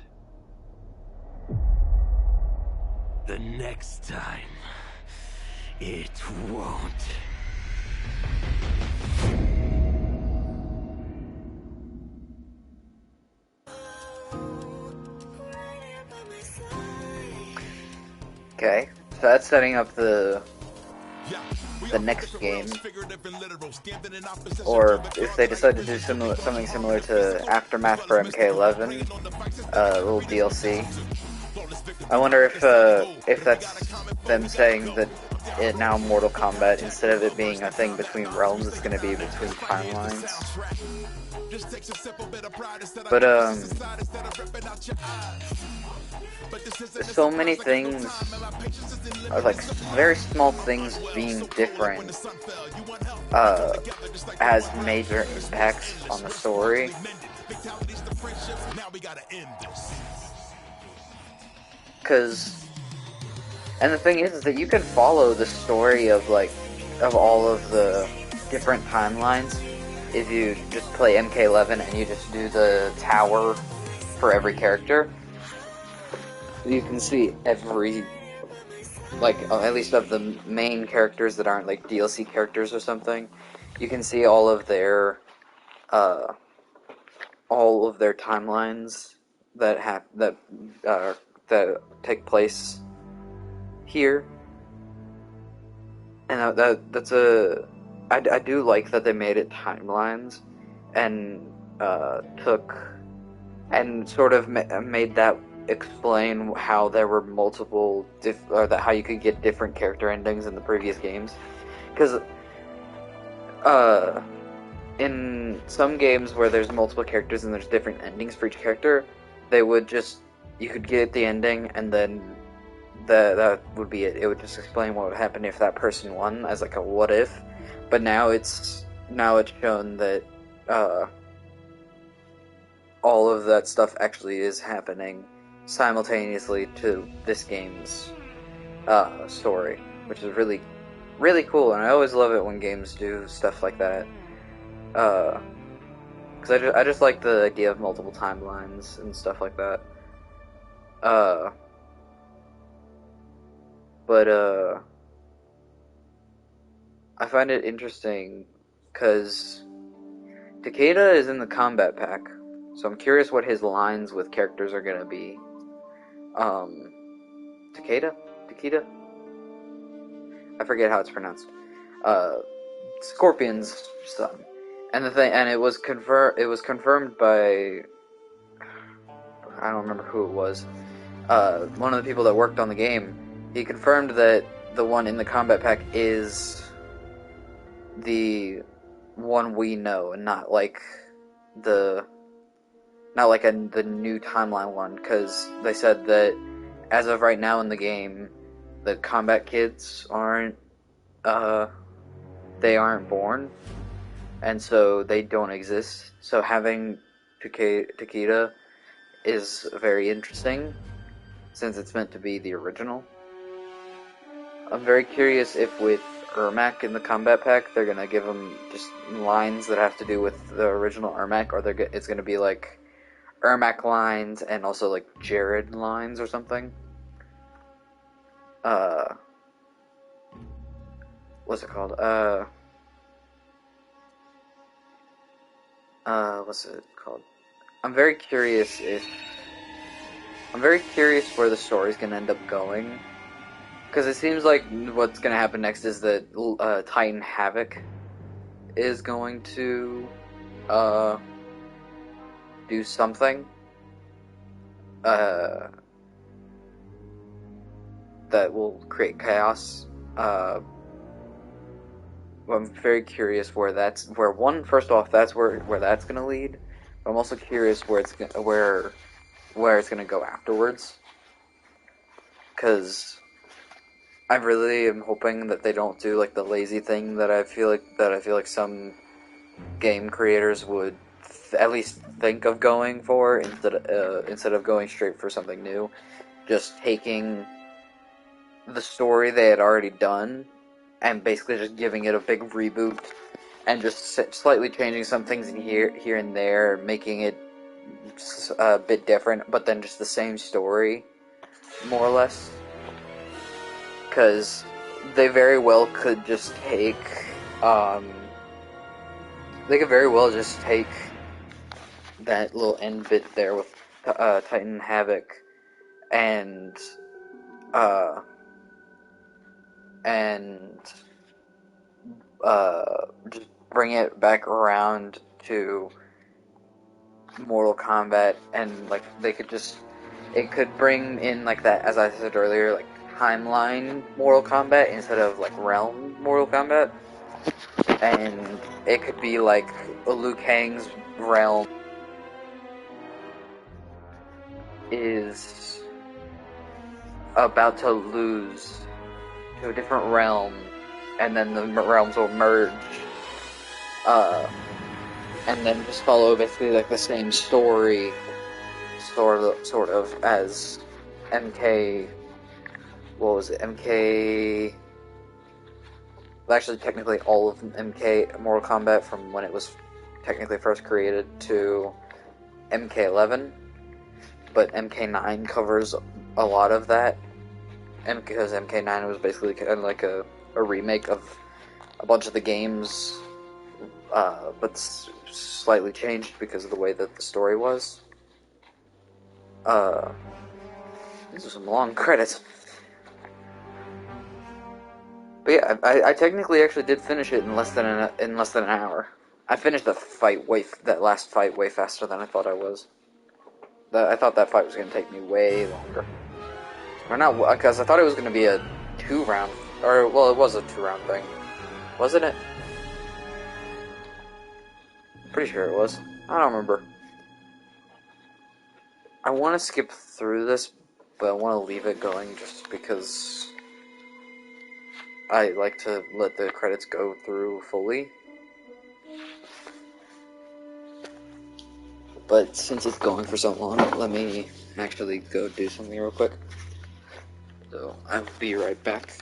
Speaker 20: The next time, it won't.
Speaker 2: Okay, so that's setting up the next game. Or if they decide to do something similar to Aftermath for MK11, a little DLC. I wonder if that's them saying that now Mortal Kombat, instead of it being a thing between realms, it's going to be between timelines. But there's so many things, like very small things being different, has major impacts on the story. And the thing is that you can follow the story of all of the different timelines if you just play MK11 and you just do the tower for every character. You can see every, at least of the main characters that aren't like DLC characters or something. You can see all of their timelines that take place here, and I do like that they made it timelines and made that explain how there were multiple how you could get different character endings in the previous games, because in some games where there's multiple characters and there's different endings for each character, you could get the ending and then that would be it. It would just explain what would happen if that person won as like a what if. But now it's shown that all of that stuff actually is happening simultaneously to this game's story, which is really, really cool. And I always love it when games do stuff like that, because I just like the idea of multiple timelines and stuff like that. But I find it interesting because Takeda is in the combat pack, so I'm curious what his lines with characters are gonna be. Takeda? I forget how it's pronounced. Scorpion's son, and it was confirmed by, I don't remember who it was. One of the people that worked on the game. He confirmed that the one in the combat pack is the one we know, and not like the new timeline one, because they said that as of right now in the game, the combat kids aren't born, and so they don't exist. So having Takeda is very interesting, since it's meant to be the original. I'm very curious if with Ermac in the combat pack, they're gonna give him just lines that have to do with the original Ermac, or it's gonna be like Ermac lines and also like Jared lines or something. What's it called? What's it called? I'm very curious where the story's gonna end up going. Because it seems like what's going to happen next is that Titan Havoc is going to do something that will create chaos. I'm very curious first off, that's where that's gonna lead. But I'm also curious where it's gonna go afterwards. Because I really am hoping that they don't do like the lazy thing that I feel like some game creators would at least think of going for instead of going straight for something new. Just taking the story they had already done and basically just giving it a big reboot and just slightly changing some things in here and there, making it a bit different, but then just the same story, more or less. Because they very well could just take, they could very well just take that little end bit there with Titan Havoc and just bring it back around to Mortal Kombat, and like it could bring in like that, as I said earlier, like timeline Mortal Kombat instead of like realm Mortal Kombat, and it could be like Liu Kang's realm is about to lose to a different realm, and then the realms will merge, and then just follow basically like the same story, sort of as MK. What was it? MK. Well, actually, technically all of MK Mortal Kombat from when it was technically first created to MK11, but MK9 covers a lot of that, and because MK9 was basically kind of like a remake of a bunch of the games, but slightly changed because of the way that the story was. These are some long credits. But yeah, I technically actually did finish it in less than an hour. I finished that last fight way faster than I thought I was. I thought that fight was going to take me way longer. Or not, because I thought it was going to be a 2-round, or well, it was a 2-round thing, wasn't it? Pretty sure it was. I don't remember. I want to skip through this, but I want to leave it going just because I like to let the credits go through fully. But since it's going for so long, let me actually go do something real quick. So, I'll be right back.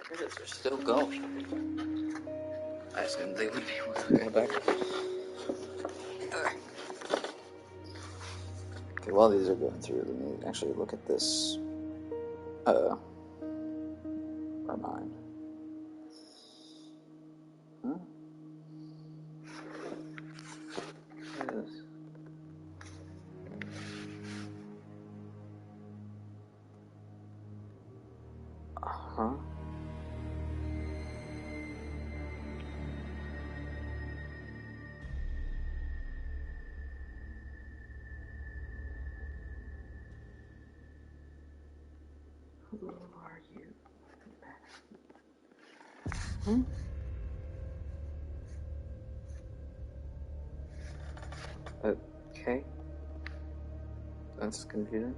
Speaker 2: Credits are still going. I assumed they would be able to go back. Okay, while these are going through, let me actually look at this. Or mine. Huh? Yes. Uh-huh. Who are you? Hmm? Okay. That's confusing.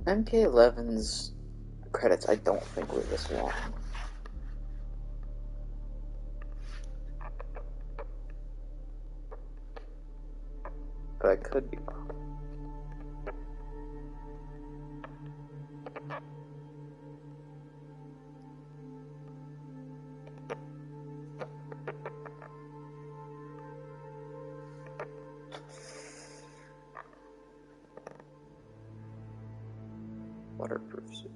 Speaker 2: MK11's credits I don't think were this long. But I could be wrong. Waterproof suit.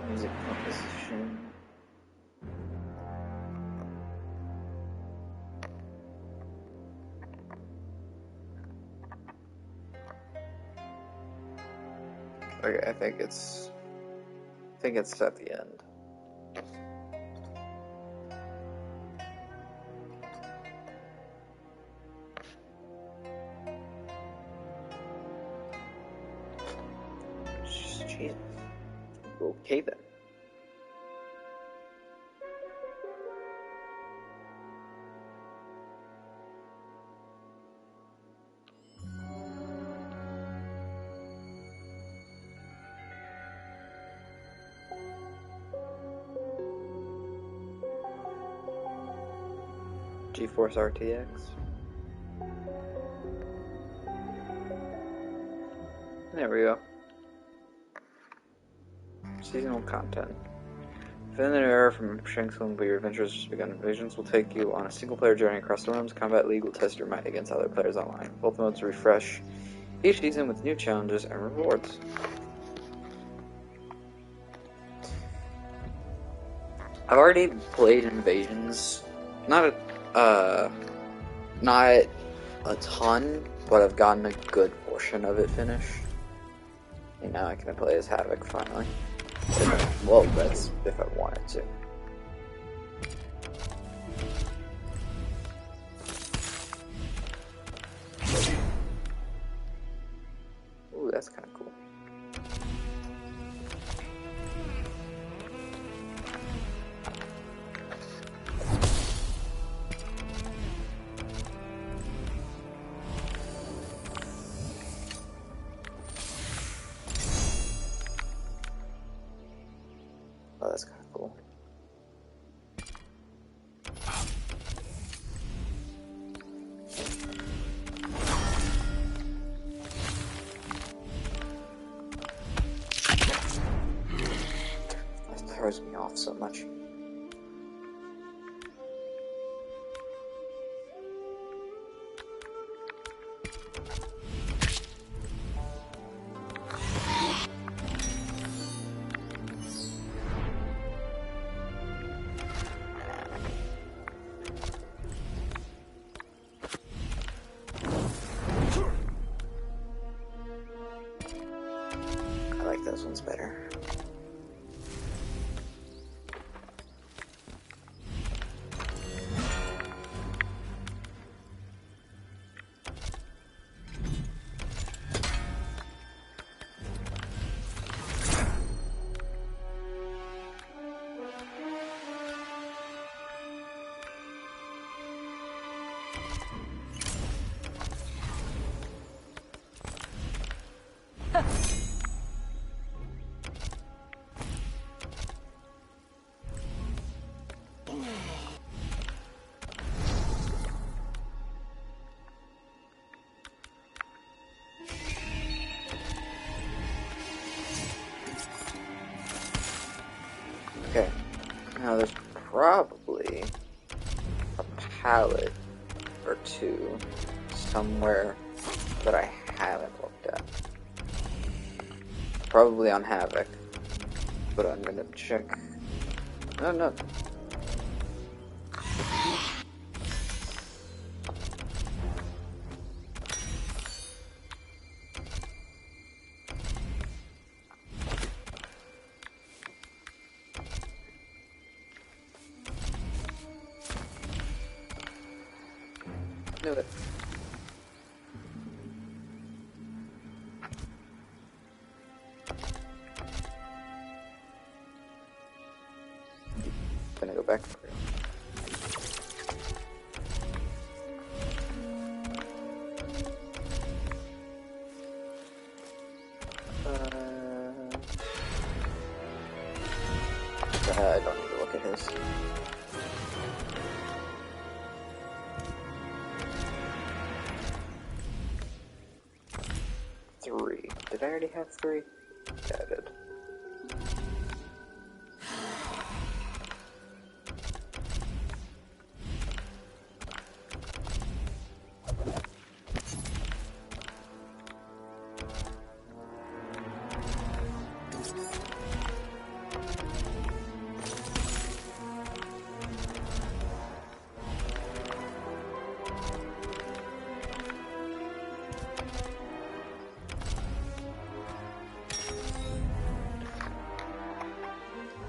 Speaker 2: Music composition. Okay, I think it's at the end. Jesus. Okay then. GeForce RTX. There we go. Seasonal content. Within an era from Shanksung, but your adventures just begun. Invasions will take you on a single-player journey across the realms. Combat League will test your might against other players online. Both modes refresh each season with new challenges and rewards. I've already played Invasions. Not a ton, but I've gotten a good portion of it finished. And now I can play as Havoc finally. Well, that's if I wanted to. Ooh, that's kind of cool. Oh, that's kind of cool. That throws me off so much. Okay, now there's probably a pallet or two somewhere that I haven't looked at. Probably on Havoc, but I'm gonna check. No, no. Do it. Gonna go back through. I don't need to look at his. Three. Did I already have three? Yeah, I did.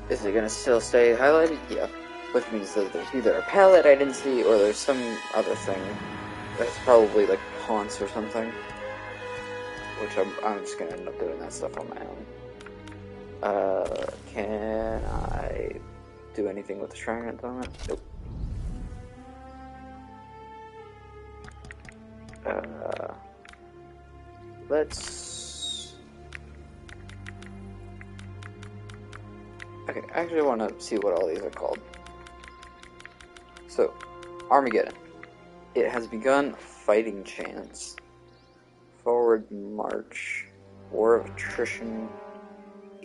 Speaker 2: Is it gonna still stay highlighted? Yeah. Which means that there's either a palette I didn't see, or there's some other thing. That's probably like haunts or something. Which I'm just gonna end up doing that stuff on my own. Can I do anything with the shrine at the moment? Nope. Let's... Okay, I actually want to see what all these are called. So, Armageddon. It has begun. Fighting chance. Forward march. War of attrition.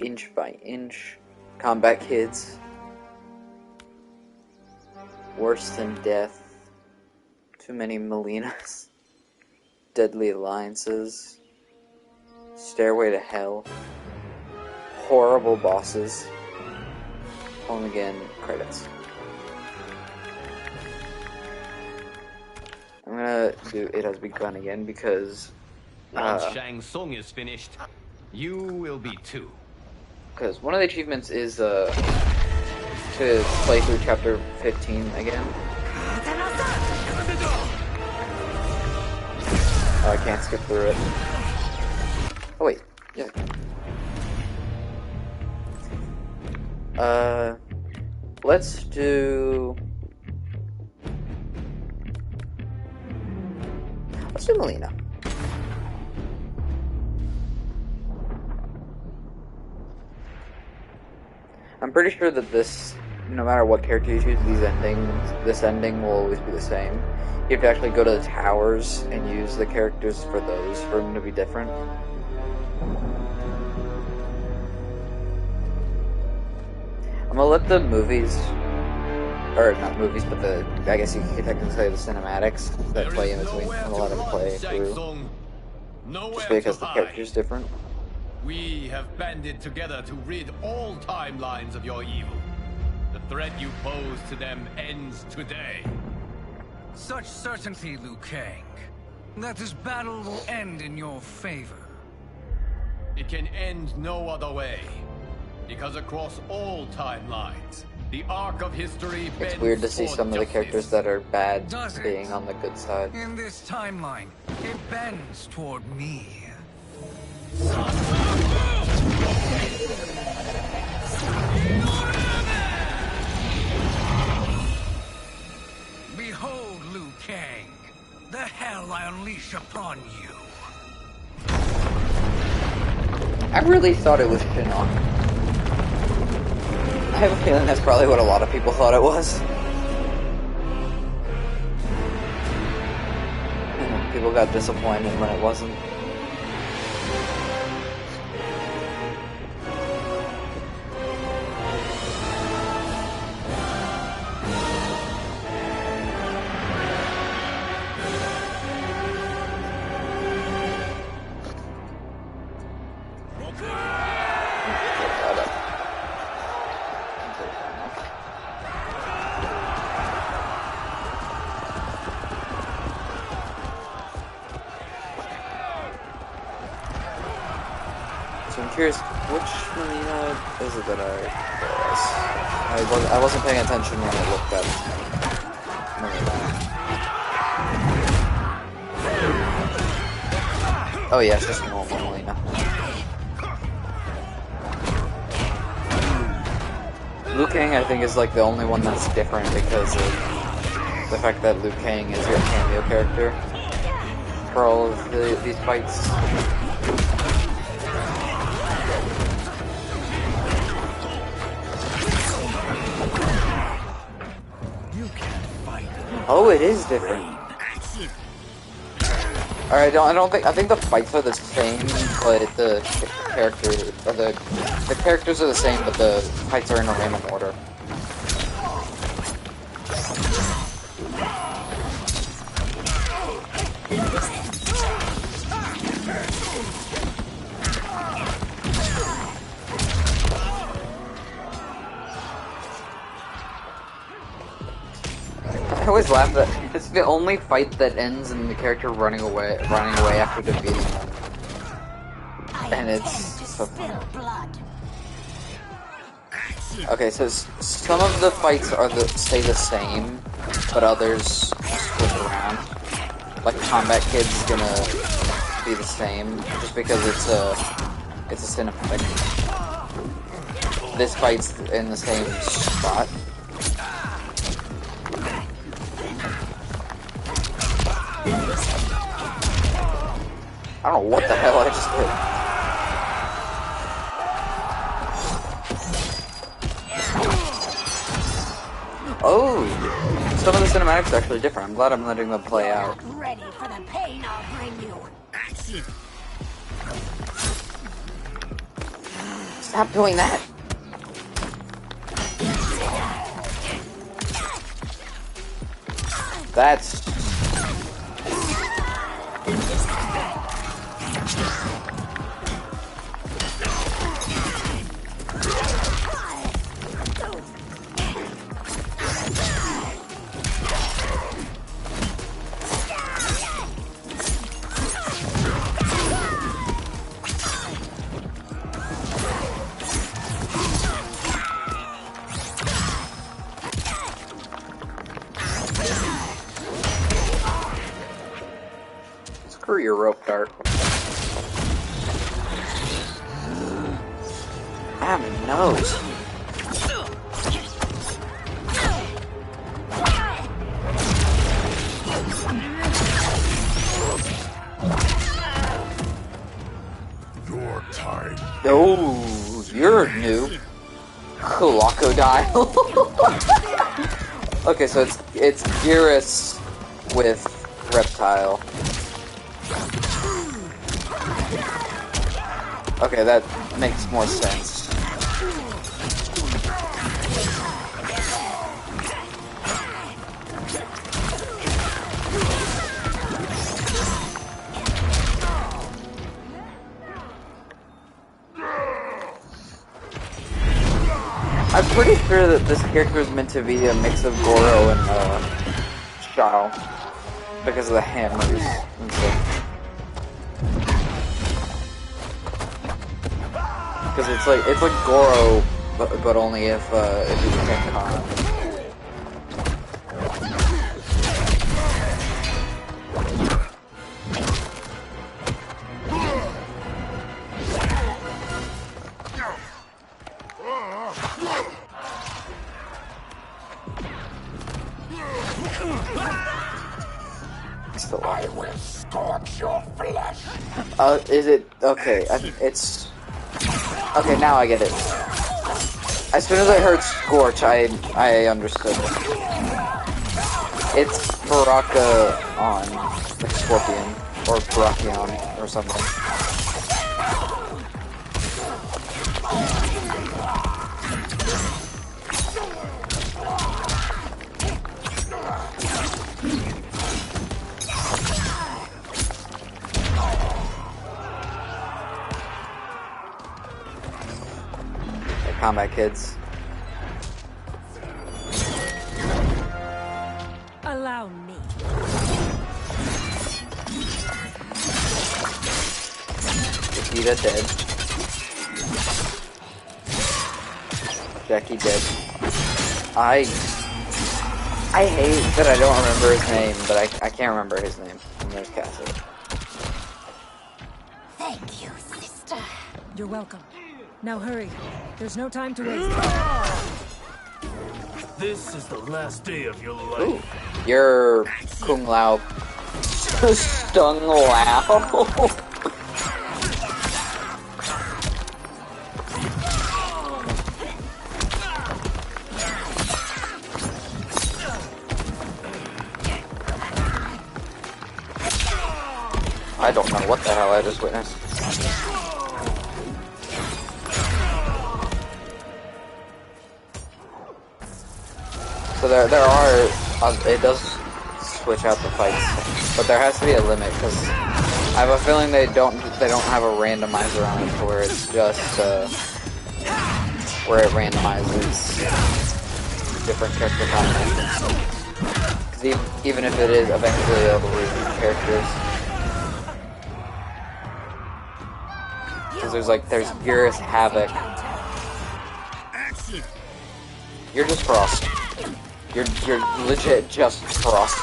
Speaker 2: Inch by inch. Combat kids. Worse than death. Too many Melinas. Deadly alliances. Stairway to hell. Horrible bosses. Home again. Credits. I'm gonna do It Has Begun again because
Speaker 17: once Shang Tsung is finished, you will be too.
Speaker 2: Because one of the achievements is to play through chapter 15 again. I can't skip through it. Oh wait, yeah. Let's do Melina. I'm pretty sure that this, no matter what character you choose, this ending will always be the same. You have to actually go to the towers and use the characters for those for them to be different. I'm gonna let the movies, or not movies, but I guess you could technically say the cinematics that play in between. I'm gonna let them play through. Just because the character's different.
Speaker 17: We have banded together to rid all timelines of your evil. The threat you pose to them ends today.
Speaker 10: Such certainty, Liu Kang, that this battle will end in your favor.
Speaker 17: It can end no other way. Because across all timelines, the arc of history bends.
Speaker 2: It's weird to see some of the characters that are bad
Speaker 10: Does it?
Speaker 2: being on the good side.
Speaker 10: In this timeline, it bends toward me. Behold, Liu Kang, the hell I unleash upon you.
Speaker 2: I really thought it was Shinnok. I have a feeling that's probably what a lot of people thought it was. People got disappointed when it wasn't. So I'm curious, which Melina is it that I wasn't paying attention when I looked at Melina. Oh yeah, it's just normal Melina. Liu Kang, I think, is like the only one that's different because of the fact that Liu Kang is your cameo character for all of these fights. Oh, it is different. Alright, I think the fights are the same, but the characters are the same, but the fights are in a random order. I always laugh that it's the only fight that ends in the character running away after defeating them. And it's so funny. Okay, so some of the fights stay the same, but others switch around. Like Kombat Kid's gonna be the same, just because it's a cinematic. This fight's in the same spot. I don't know what the hell I just did. Oh, some of the cinematics are actually different. I'm glad I'm letting them play out.
Speaker 6: Ready for the pain I'll bring you. Action.
Speaker 2: Stop doing that. That's... Screw your rope dart. Ah, my nose.
Speaker 11: Your time.
Speaker 2: Oh, you're new. Crocodile. Okay, so it's Geras with Reptile. Okay, that makes more sense. I'm pretty sure that this character is meant to be a mix of Goro and Shao because of the hammers and stuff. Because it's like Goro, but only if he's a Tekken.
Speaker 11: I will scorch your flesh.
Speaker 2: Is it okay? It's Okay, now I get it. As soon as I heard Scorch, I understood. It's Baraka on like Scorpion or Brachion or something. Combat kids.
Speaker 5: Allow me.
Speaker 2: Vegeta dead. Jackie dead. I hate that I don't remember his name, but I can't remember his name. And there's Cassie.
Speaker 6: Thank you, sister.
Speaker 5: You're welcome. Now hurry. There's no time to waste.
Speaker 20: This is the last day of your life.
Speaker 2: Ooh, you're Kung Lao. Stung Lao. I don't know what the hell I just witnessed. So there are, it does switch out the fights, but there has to be a limit, because I have a feeling they don't have a randomizer on it to where it's just, where it randomizes different character combinations. Because even if it is eventually able to repeat characters. Because there's Gearus Havoc. You're just Frost. You're legit just Frost.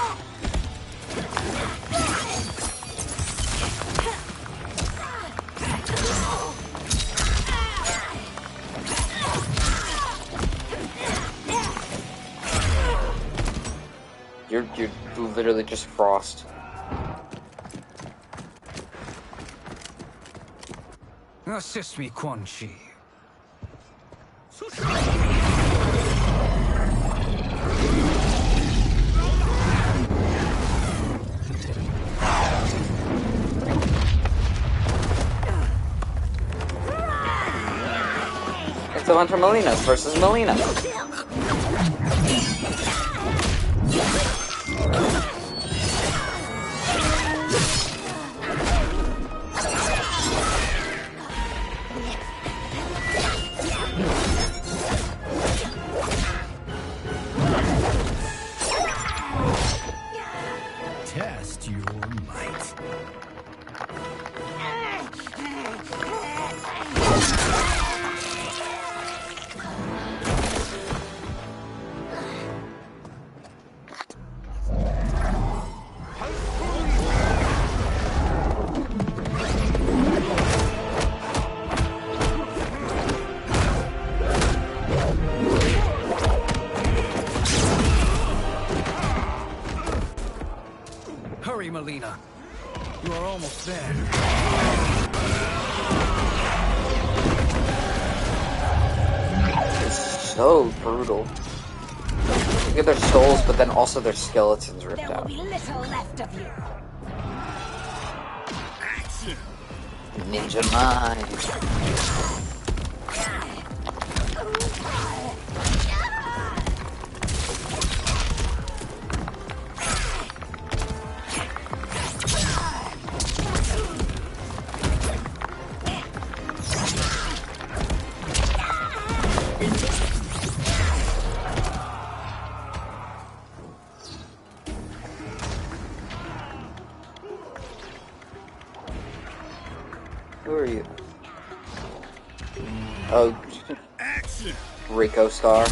Speaker 2: You're literally just Frost.
Speaker 10: Assist me, Quan Chi.
Speaker 2: It's a bunch of Melinas versus Melina.
Speaker 12: Test your might.
Speaker 10: Hurry, Melina. You are almost there.
Speaker 2: It's so brutal. Look at their souls, but then also their skeletons ripped
Speaker 6: There will
Speaker 2: out.
Speaker 6: be little left of you.
Speaker 2: Ninja mind. Who are you? Oh, Rico Star.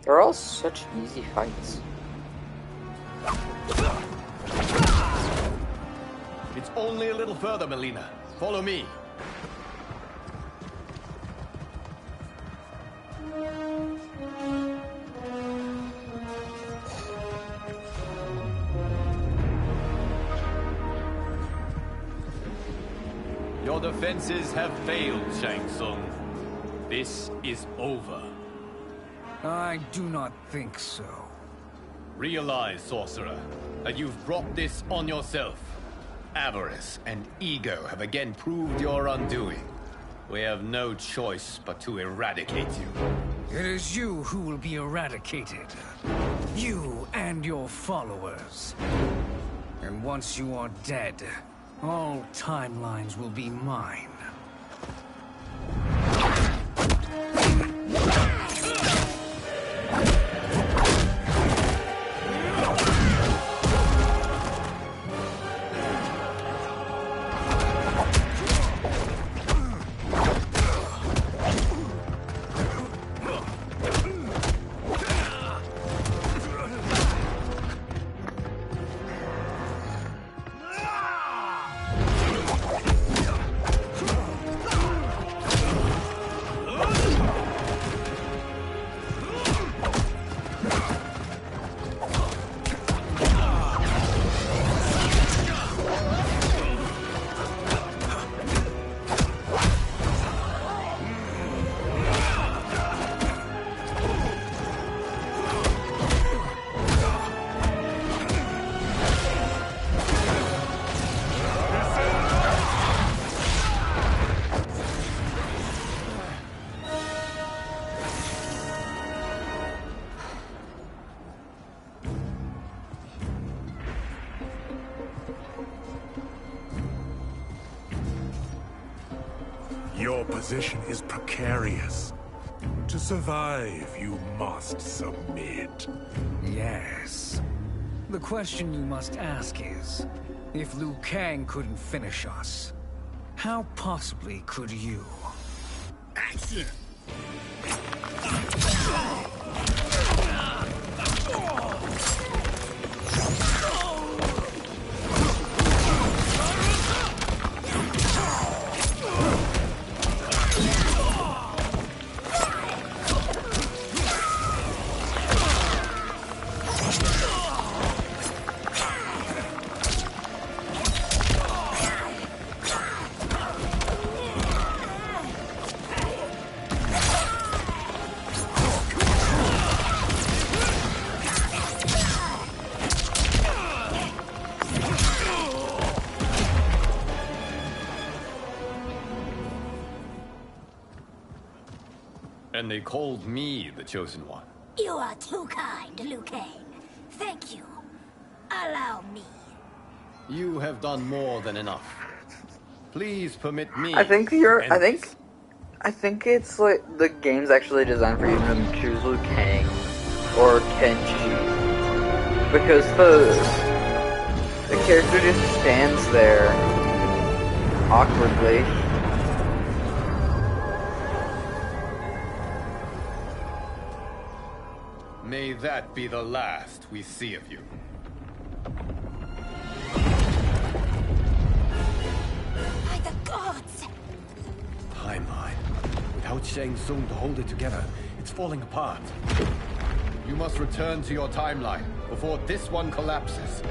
Speaker 2: They're all such easy fights.
Speaker 17: It's only a little further, Melina. Follow me. Your defenses have failed, Shang Tsung. This is over.
Speaker 10: I do not think so.
Speaker 17: Realize, sorcerer, that you've brought this on yourself. Avarice and ego have again proved your undoing. We have no choice but to eradicate you.
Speaker 10: It is you who will be eradicated. You and your followers. And once you are dead, all timelines will be mine.
Speaker 14: Your position is precarious. To survive, you must submit.
Speaker 10: Yes. The question you must ask is, if Liu Kang couldn't finish us, how possibly could you?
Speaker 14: Action!
Speaker 17: And they called me the Chosen One.
Speaker 6: You are too kind, Liu Kang. Thank you. Allow me.
Speaker 17: You have done more than enough. Please permit me.
Speaker 2: I think it's like the game's actually designed for you to choose Liu Kang or Kenji, because the character just stands there awkwardly.
Speaker 17: May that be the last we see of you.
Speaker 6: By the gods!
Speaker 17: Timeline. Without Shang Tsung to hold it together, it's falling apart. You must return to your timeline before this one collapses.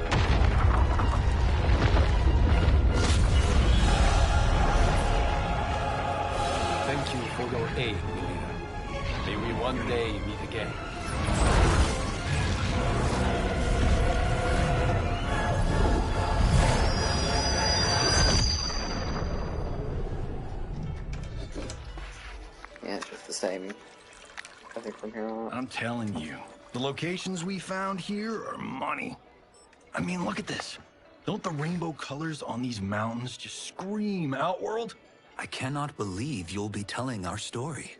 Speaker 17: Thank you for your aid, Melina. May we one day meet again.
Speaker 2: Yeah, it's just the same, I think, from here on.
Speaker 12: I'm telling you, the locations we found here are money. I mean, look at this. Don't the rainbow colors on these mountains just scream Outworld?
Speaker 13: I cannot believe you'll be telling our story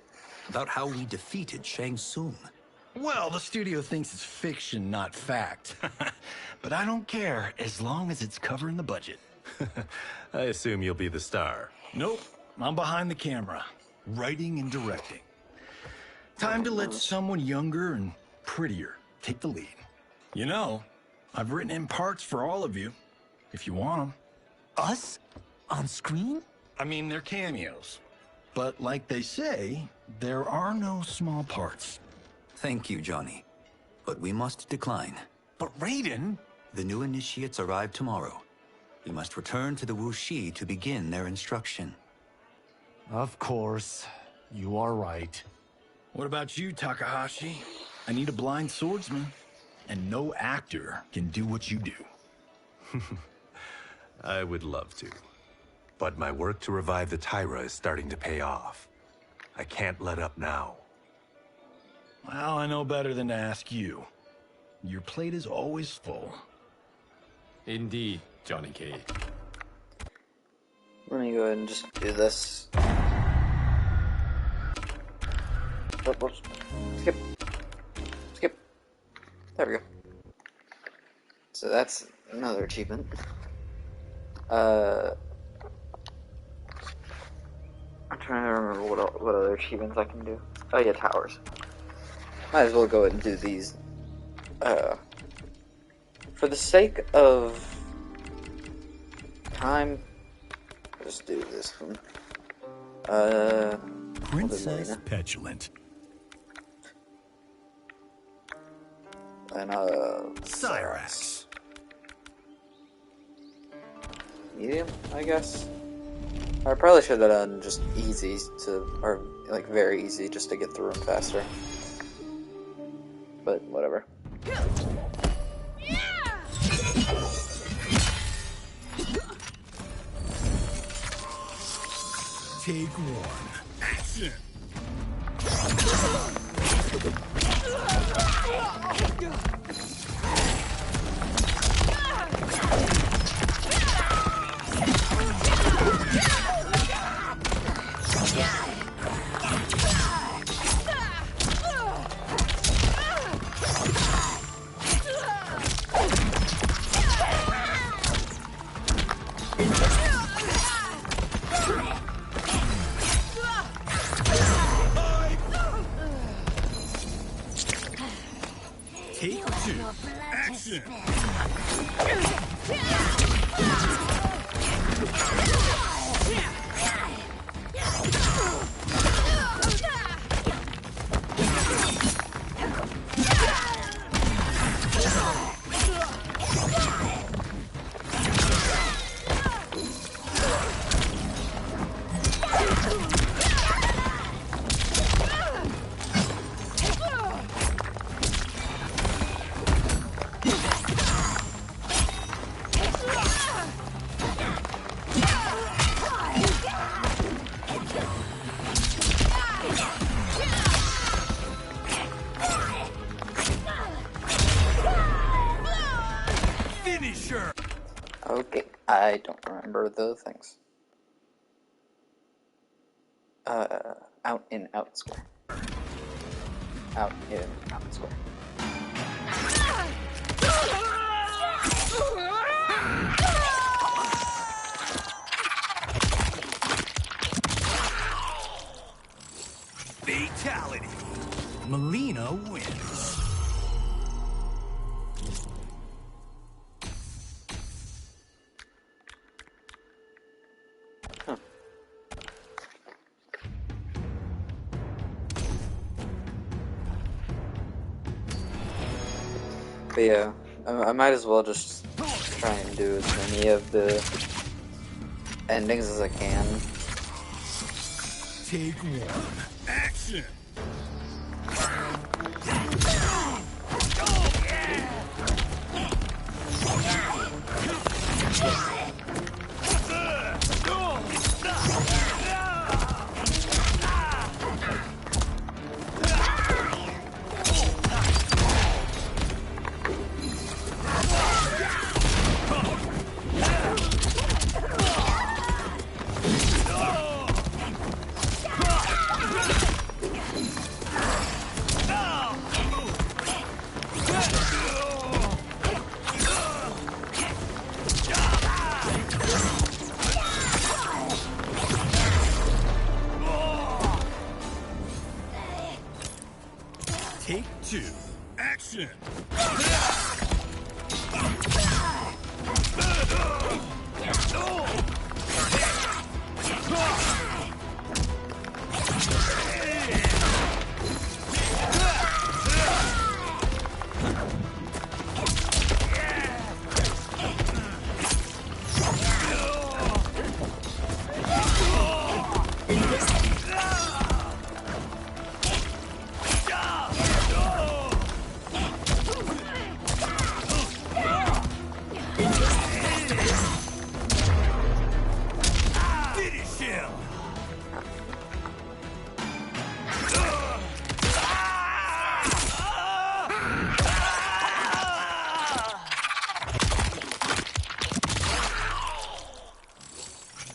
Speaker 13: about how we defeated Shang Tsung.
Speaker 12: Well, the studio thinks it's fiction, not fact. But I don't care, as long as it's covering the budget.
Speaker 18: I assume you'll be the star.
Speaker 12: Nope, I'm behind the camera, writing and directing. Time to let someone younger and prettier take the lead. You know, I've written in parts for all of you, if you want them. Us? On screen? I mean, they're cameos. But like they say, there are no small parts.
Speaker 13: Thank you, Johnny. But we must decline.
Speaker 12: But Raiden...
Speaker 13: The new initiates arrive tomorrow. We must return to the Wuxi to begin their instruction.
Speaker 15: Of course. You are right.
Speaker 12: What about you, Takahashi? I need a blind swordsman. And no actor can do what you do.
Speaker 18: I would love to. But my work to revive the Tyra is starting to pay off. I can't let up now.
Speaker 12: Well, I know better than to ask you. Your plate is always full.
Speaker 17: Indeed, Johnny K.
Speaker 2: Let me go ahead and just do this. Oh, whoops. Skip. Skip. There we go. So that's another achievement. I'm trying to remember what other achievements I can do. Oh yeah, towers. Might as well go ahead and do these. For the sake of time, just do this one.
Speaker 12: Princess Petulant.
Speaker 2: And
Speaker 12: Cyrax.
Speaker 2: Medium, I guess. I probably should have done just easy or like very easy, just to get through them faster. But whatever.
Speaker 12: Take one. Action! Take two. Action!
Speaker 2: Okay, I don't remember the things. Out in out square. Out in out square.
Speaker 12: Fatality. Melina wins.
Speaker 2: But yeah, I might as well just try and do as many of the endings as I can.
Speaker 12: Take one. Action! Take two. Action!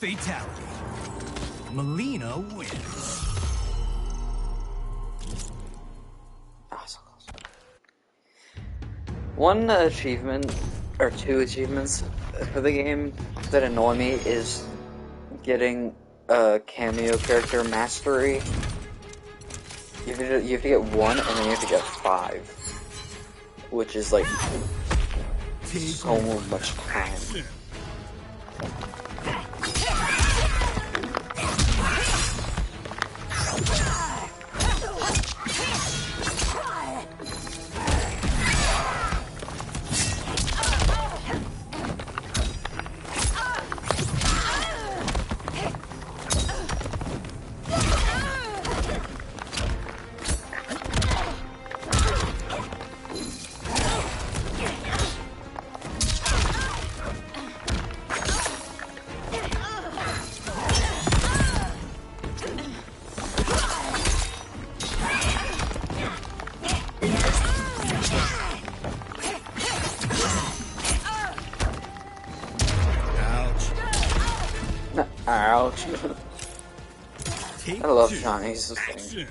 Speaker 10: Fatality. Melina wins.
Speaker 2: One achievement, or two achievements for the game that annoy me is getting a cameo character mastery. You have to get one, and then you have to get 5. Which is like so much time. Ouch. I love Johnny's thing.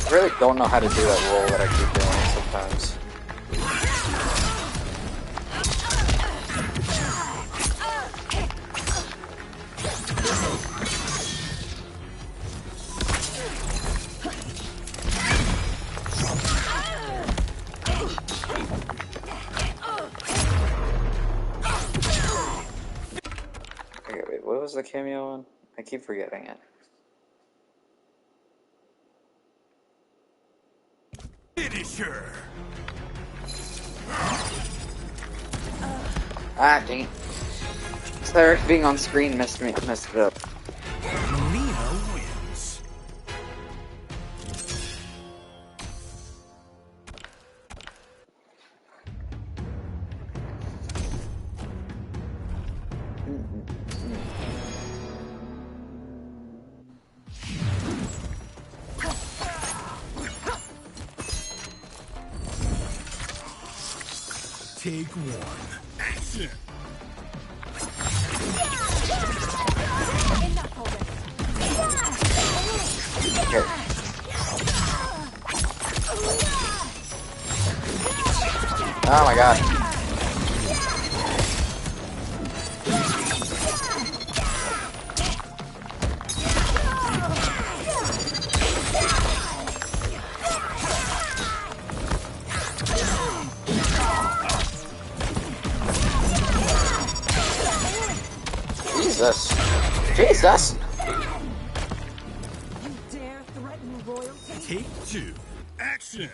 Speaker 2: I really don't know how to do that roll that I keep doing sometimes. Okay, wait, what was the cameo on? I keep forgetting it.
Speaker 10: Finisher.
Speaker 2: Ah, dang it. Cleric being on screen messed it up.
Speaker 10: Melina wins. Take one. Action.
Speaker 2: Here. Oh my god. Jesus. Jesus!
Speaker 5: You dare threaten royalty?
Speaker 10: Take two. Action.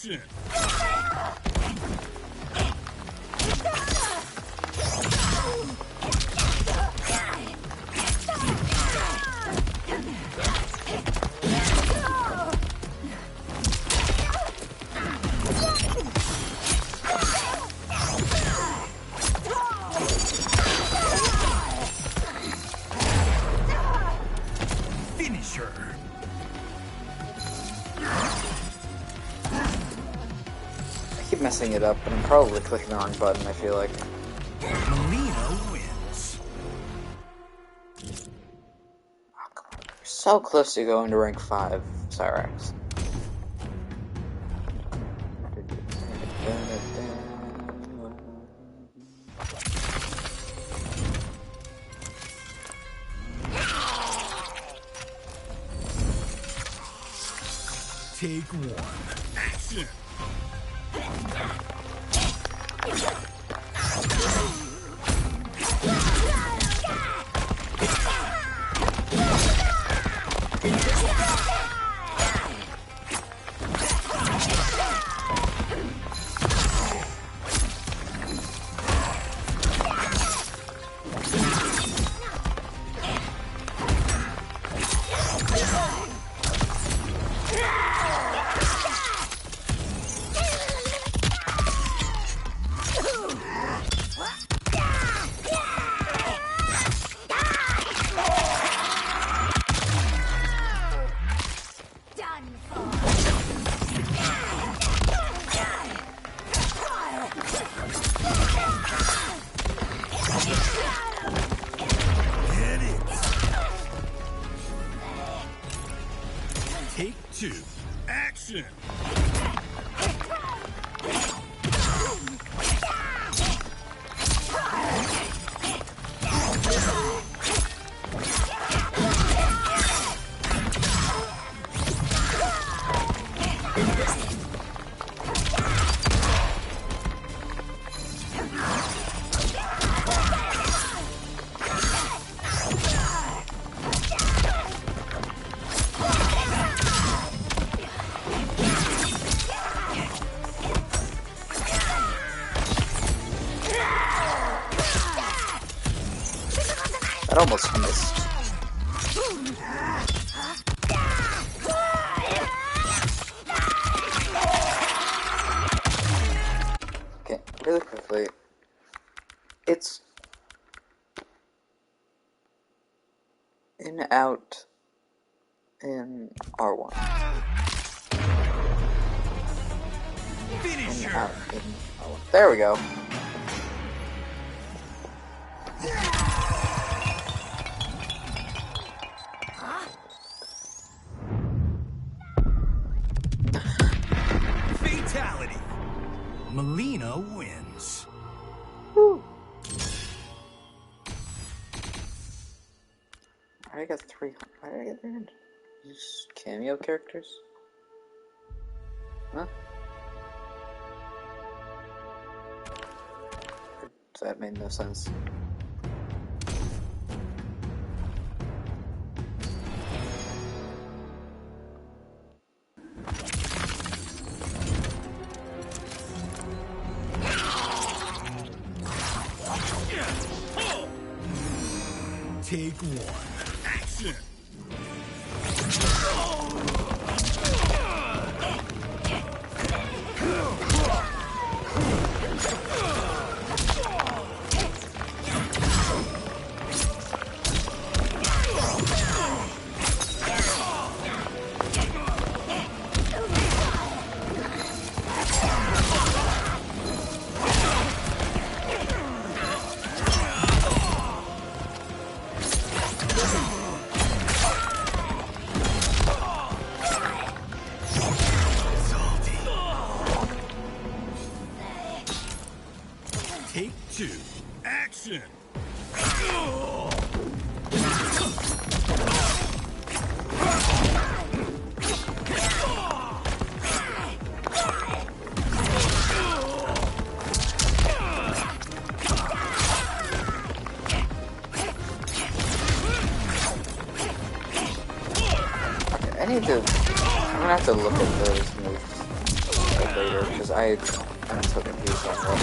Speaker 12: Action! Finish her!
Speaker 2: I keep messing it up, but I'm probably clicking the wrong button, I feel like.
Speaker 12: Melina wins.
Speaker 2: So close to going to rank 5, Cyrax.
Speaker 12: Take one. Action! Take two. Action!
Speaker 2: That almost missed. Okay, really quickly. It's in out in R1.
Speaker 12: Finish
Speaker 2: In
Speaker 12: her.
Speaker 2: out in R1. There we go.
Speaker 12: Fatality. Melina wins.
Speaker 2: Woo. I got 300. Why did I get 300? Just cameo characters? Huh? That made no sense.
Speaker 12: Take one. Action! Take two. Action!
Speaker 2: I need to. I'm gonna have to look at those moves. Like later, because I'm so confused on what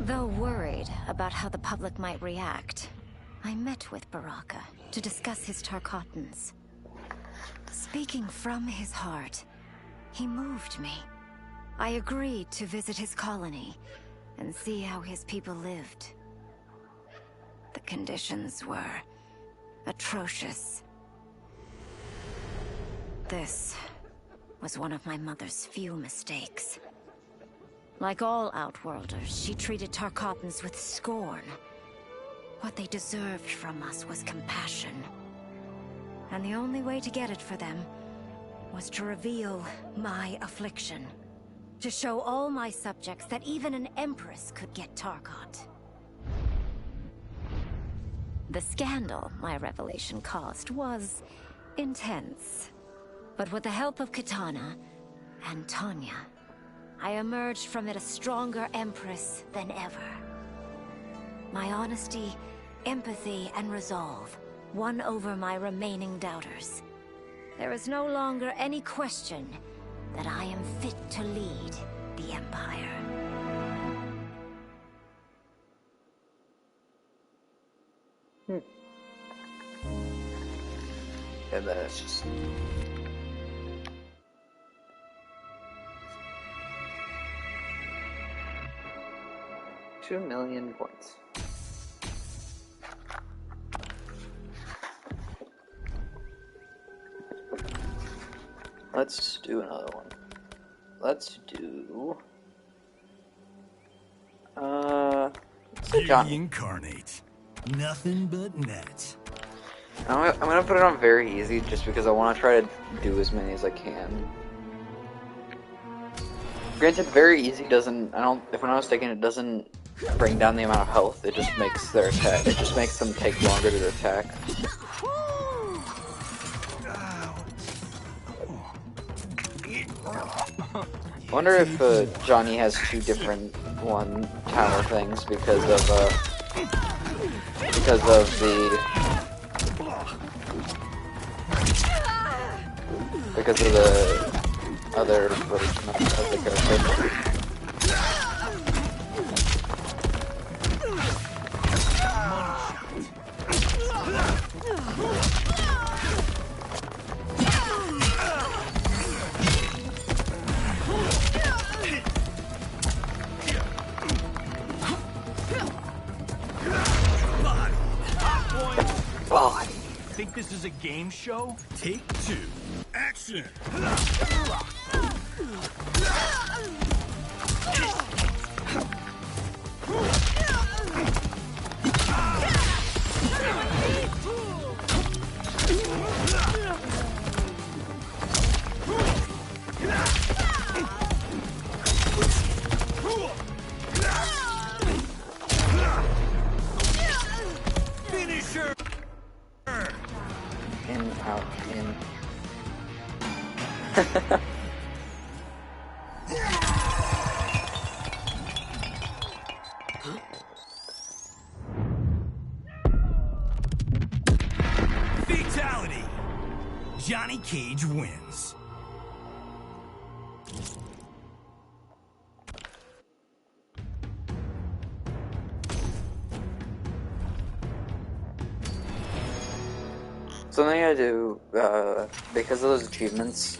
Speaker 6: Though worried about how the public might react, I met with Baraka to discuss his Tarkatans. Speaking from his heart, he moved me. I agreed to visit his colony and see how his people lived. The conditions were atrocious. This was one of my mother's few mistakes. Like all Outworlders, she treated Tarkatans with scorn. What they deserved from us was compassion. And the only way to get it for them was to reveal my affliction. To show all my subjects that even an Empress could get Tarkat. The scandal my revelation caused was intense. But with the help of Kitana and Tanya, I emerged from it a stronger Empress than ever. My honesty, empathy, and resolve won over my remaining doubters. There is no longer any question that I am fit to lead the Empire.
Speaker 2: And then it's just... $2 million points. Let's do another one. Let's do...
Speaker 12: Beauty incarnate. Nothing but nuts.
Speaker 2: I'm gonna put it on very easy just because I want to try to do as many as I can. Granted, very easy doesn't, if I'm not mistaken, it doesn't bring down the amount of health, it just makes their attack, it just makes them take longer to attack. I wonder if Johnny has two different one tower things because of the other version of the character.
Speaker 12: Think this is a game show? Take two. Action! Finisher!
Speaker 2: In, out, in.
Speaker 12: Fatality! Johnny Cage wins.
Speaker 2: Something I do, because of those achievements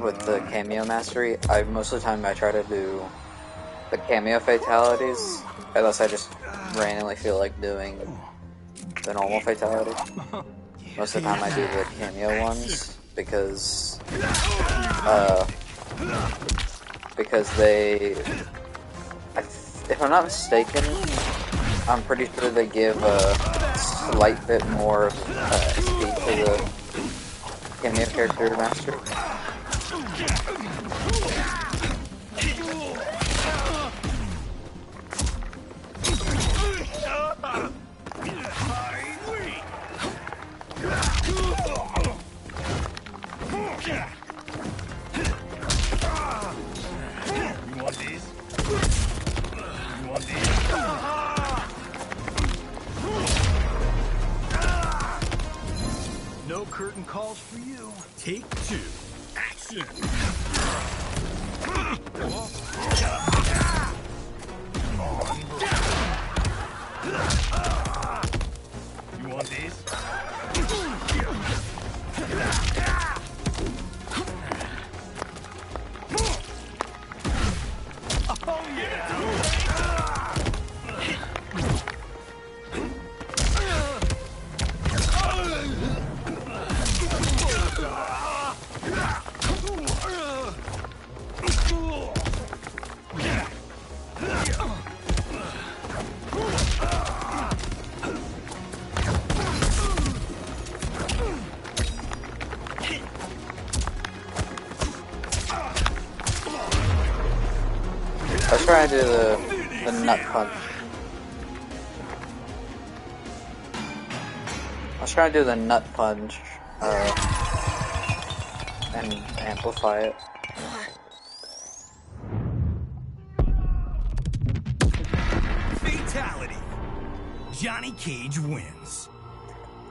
Speaker 2: with the cameo mastery, most of the time I try to do the cameo fatalities, unless I just randomly feel like doing the normal fatality. Most of the time I do the cameo ones because they, if I'm not mistaken, I'm pretty sure they give a slight bit more speed to the cameo character master.
Speaker 12: You want these? You want these? No curtain calls for you. Take two. Action! You want these? Oh yeah!
Speaker 2: Let's try to do the nut punch. Let's try to do the nut punch and amplify it.
Speaker 12: Fatality. Johnny Cage wins.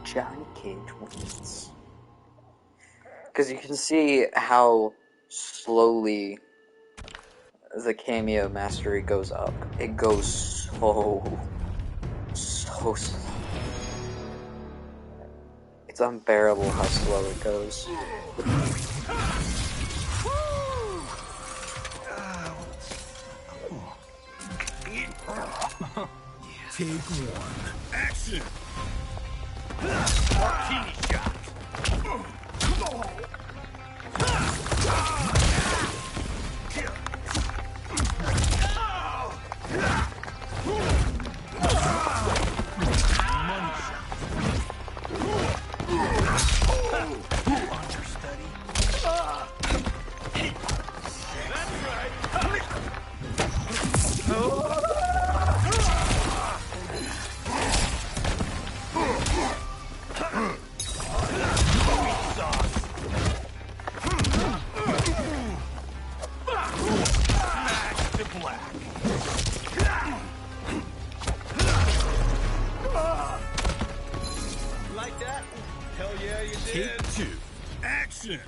Speaker 2: Johnny Cage wins. Because you can see how slowly the cameo mastery goes up. It goes so slow. It's unbearable how slow it goes.
Speaker 12: Take one. Action! Martini shot! Like that? Hell yeah, you did. Take two. Action!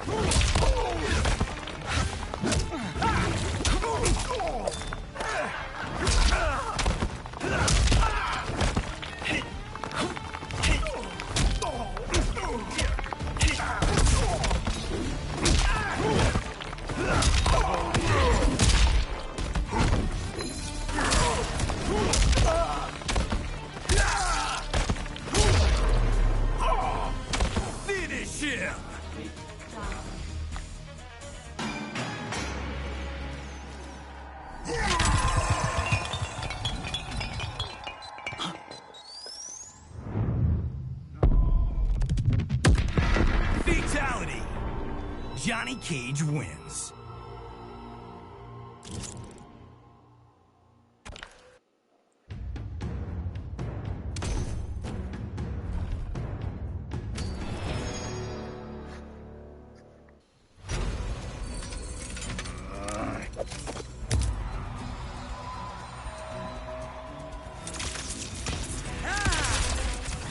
Speaker 12: Finish him! Fatality! Johnny Cage wins.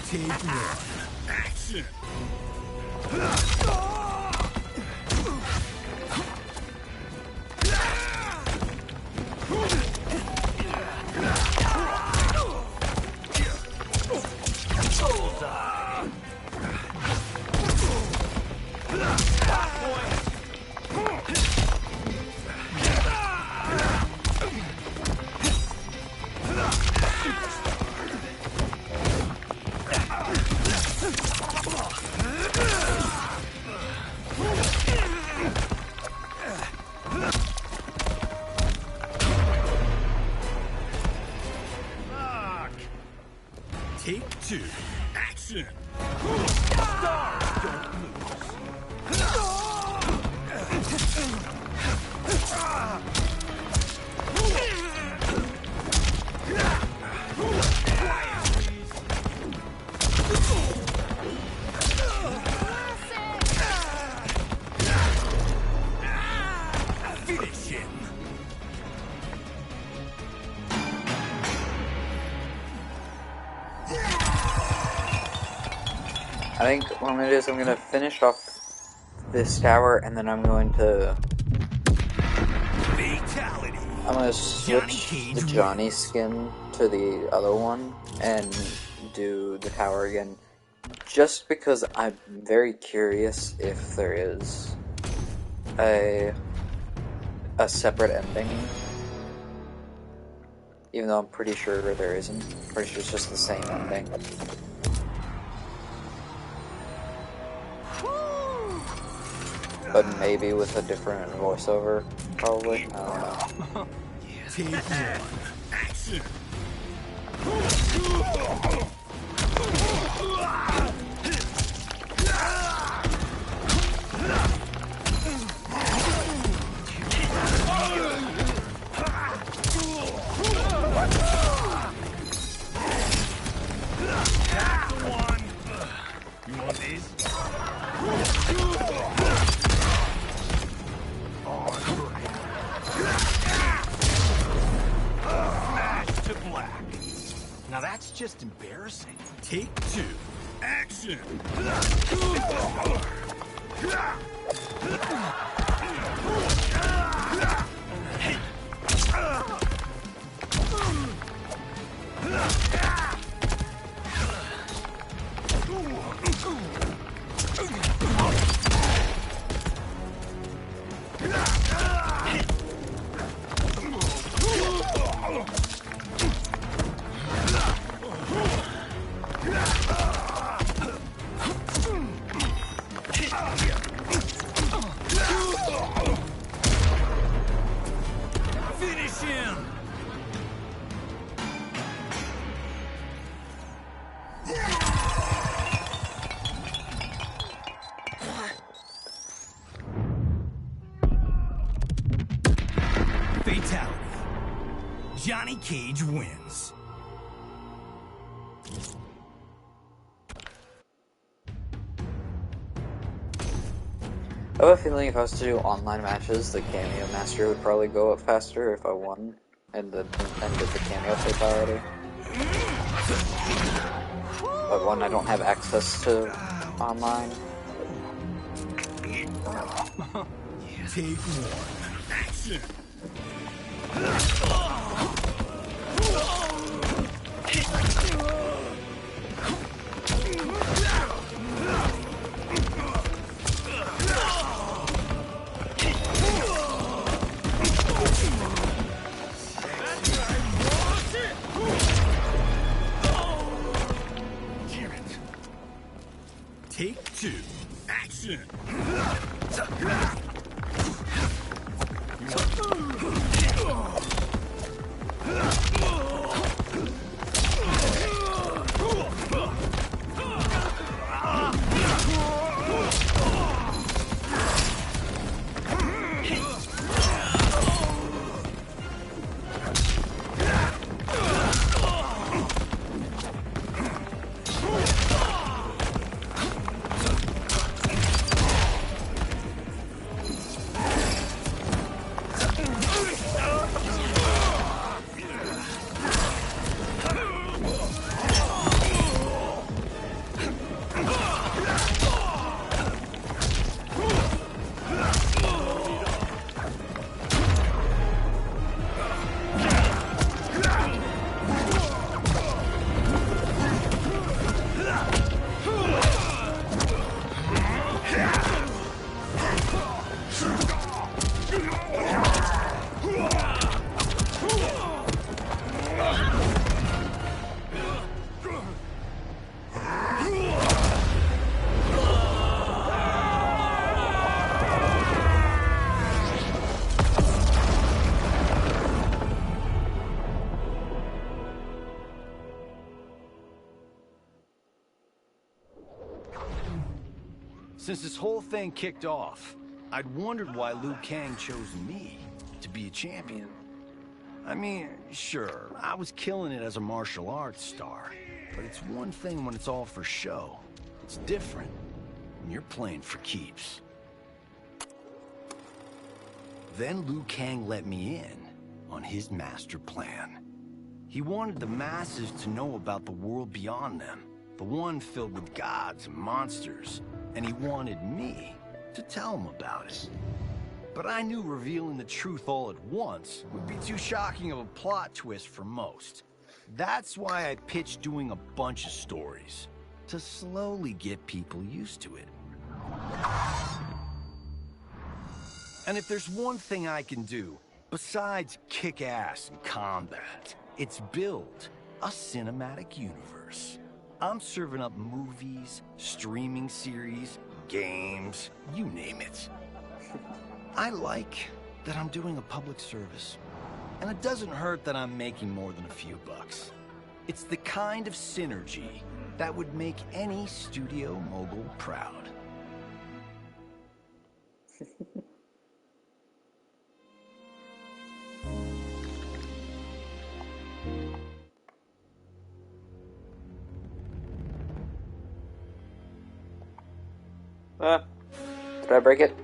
Speaker 12: Take one. Action! Take two. Action! Don't finish him.
Speaker 2: I think what I'm gonna do is I'm gonna finish off this tower and then I'm going to switch the Johnny skin to the other one and do the tower again. Just because I'm very curious if there is a separate ending. Even though I'm pretty sure there isn't. Pretty sure it's just the same ending. But maybe with a different voiceover, probably. I don't know.
Speaker 12: Take one. Action!
Speaker 20: You want these?
Speaker 12: Smash to black. Now that's just embarrassing. Take two. Action! Finish him! Fatality. Johnny Cage wins.
Speaker 2: I have a feeling if I was to do online matches, the Cameo Master would probably go up faster if I won and did the Cameo Fatality. But one, I don't have access to online.
Speaker 12: Take one. Action! Take two. Action! Since this whole thing kicked off, I'd wondered why Liu Kang chose me to be a champion. I mean, sure, I was killing it as a martial arts star, but it's one thing when it's all for show. It's different when you're playing for keeps. Then Liu Kang let me in on his master plan. He wanted the masses to know about the world beyond them, the one filled with gods and monsters, and he wanted me to tell him about it. But I knew revealing the truth all at once would be too shocking of a plot twist for most. That's why I pitched doing a bunch of stories, to slowly get people used to it. And if there's one thing I can do, besides kick ass in combat, it's build a cinematic universe. I'm serving up movies, streaming series, games, you name it. I like that I'm doing a public service. And it doesn't hurt that I'm making more than a few bucks. It's the kind of synergy that would make any studio mogul proud.
Speaker 2: Did I break it?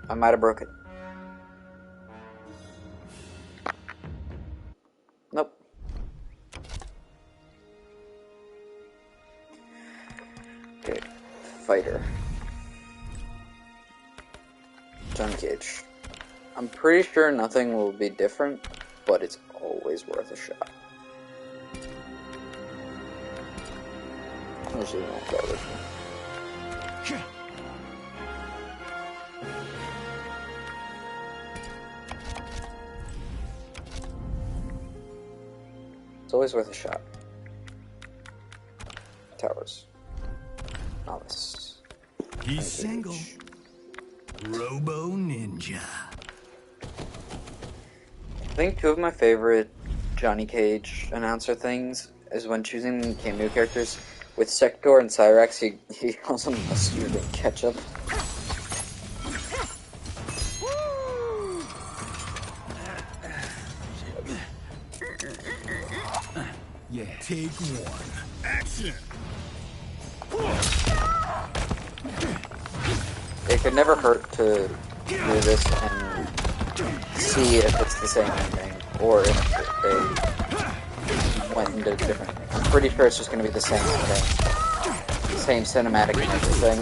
Speaker 2: I might have broke it. Nope. Okay. Fighter. Johnny Cage. I'm pretty sure nothing will be different, but it's always worth a shot. Usually won't go with me. It's always worth a shot. Towers. Novice.
Speaker 12: He's single. Robo Ninja.
Speaker 2: I think two of my favorite Johnny Cage announcer things is when choosing cameo characters. With Sector and Cyrax, he calls them mustard and ketchup.
Speaker 12: Yeah. Take one. Action.
Speaker 2: It could never hurt to do this and see if it's the same ending, or if they went into different. I'm pretty sure it's just going to be the same thing, same cinematic and everything.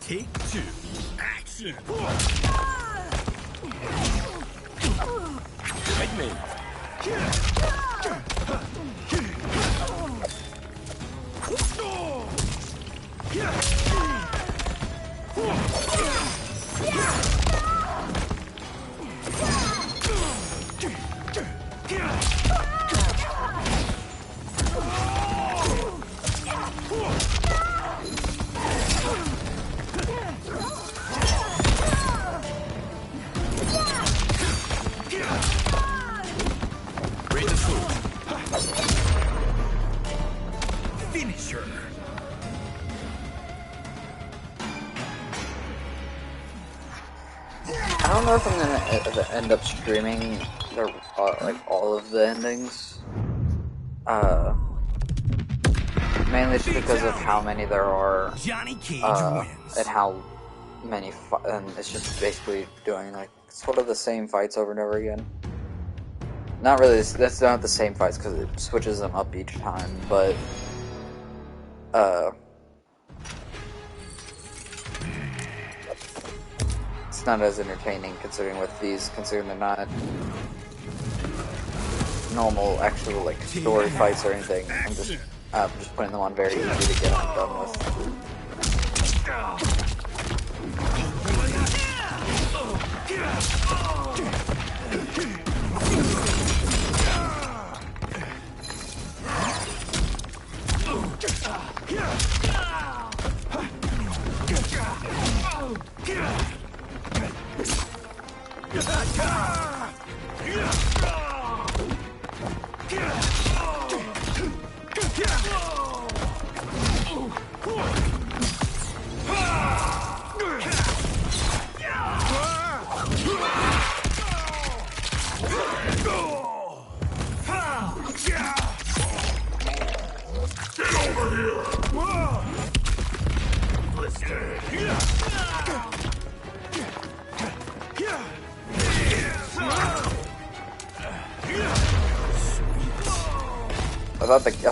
Speaker 12: Take two. Action. Take me. Finish her.
Speaker 2: I don't know if I'm gonna end up streaming like all of the endings. Mainly just because of how many there are, and how many, and it's just basically doing like sort of the same fights over and over again. Not really. That's not the same fights because it switches them up each time, but it's not as entertaining considering they're not normal actual like story fights or anything. I'm just putting them on very easy to get done with.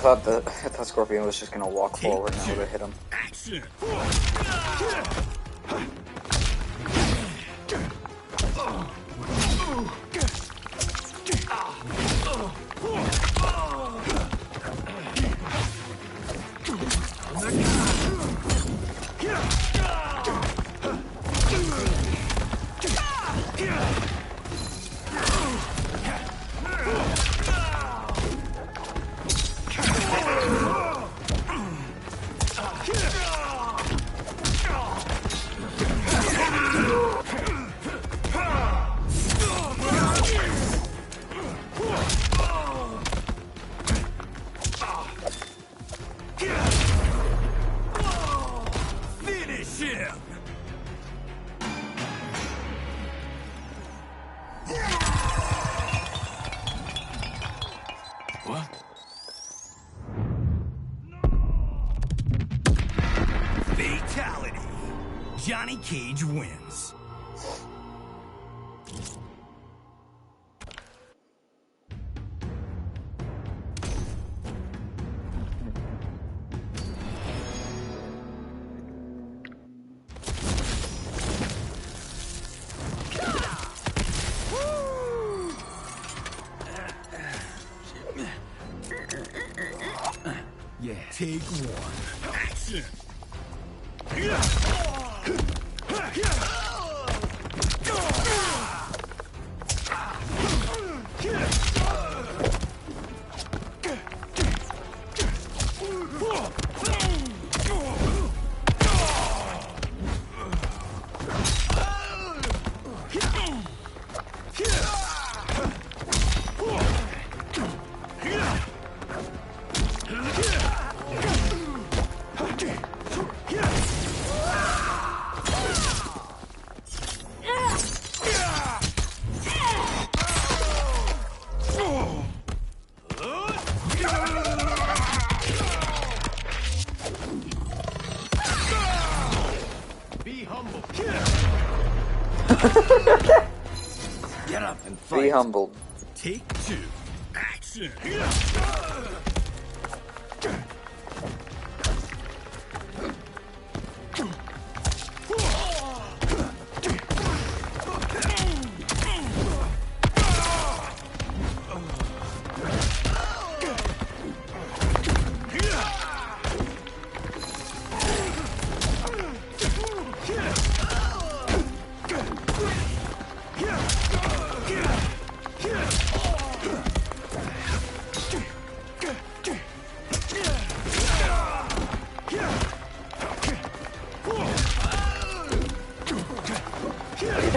Speaker 2: I thought Scorpion was just gonna walk forward and I would have hit him.
Speaker 12: Action. Fatality. Johnny Cage wins. Yeah. Take one. Action. Get up and fight.
Speaker 2: Be humbled.
Speaker 12: Take two. Action.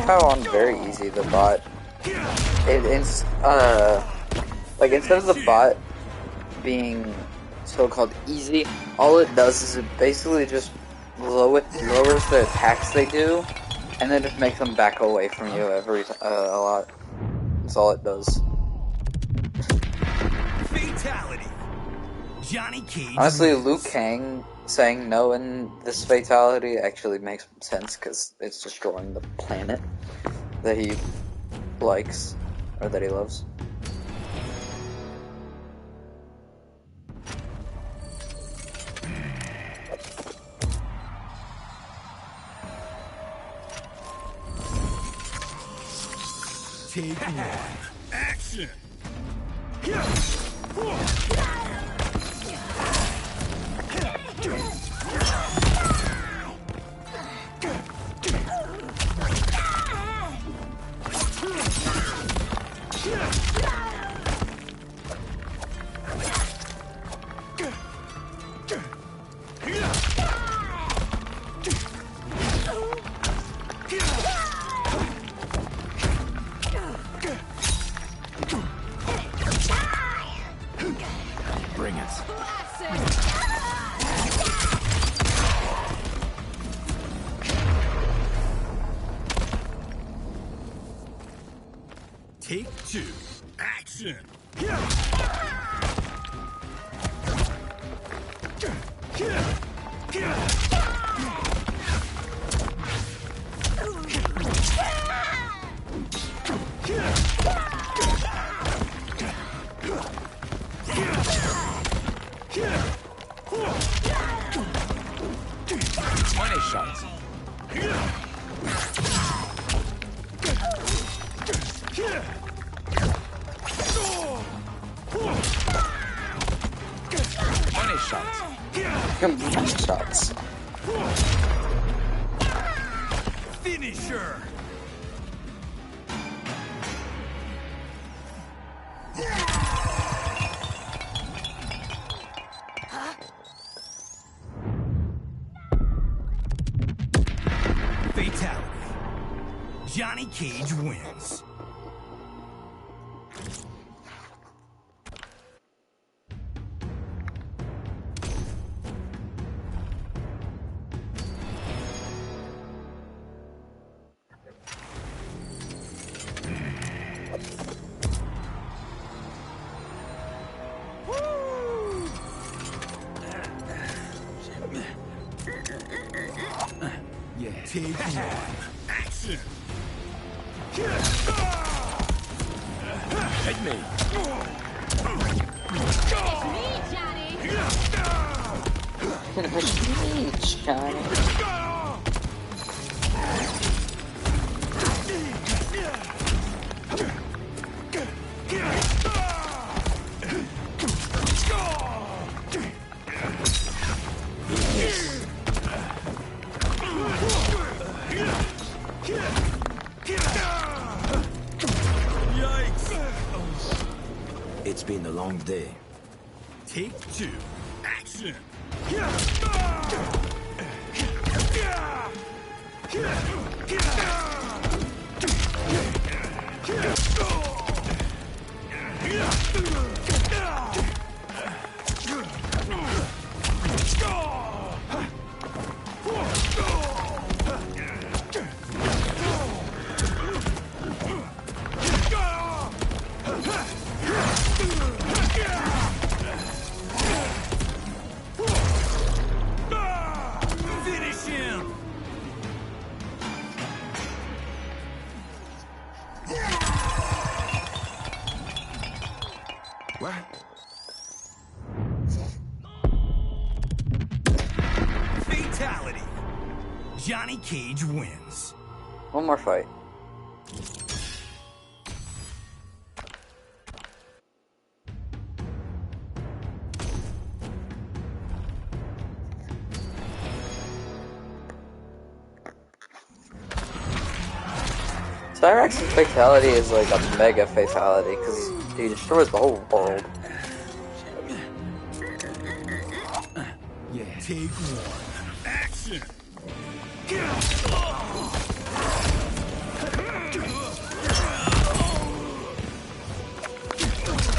Speaker 2: How on very easy the bot, like instead of the bot being so-called easy, all it does is it basically just lowers the attacks they do, and then just makes them back away from you a lot. That's all it does.
Speaker 12: Fatality. Johnny Cage.
Speaker 2: Honestly, Liu Kang saying no in this fatality actually makes sense because it's destroying the planet that he likes or that he loves.
Speaker 12: Take one. Action. shots. Take two. Action. Shots. Money shots.
Speaker 2: Money shots.
Speaker 12: Finisher. Fatality. Johnny Cage wins. Yeah. Take one. Action. Hit me.
Speaker 2: Finish me, Johnny.
Speaker 12: It's been a long day. Take two. Action. Finish him. What? Fatality. Johnny Cage wins.
Speaker 2: One more fight. Cyrax's fatality is like a mega fatality because he destroys the whole world.
Speaker 12: Yeah. Take one. Action.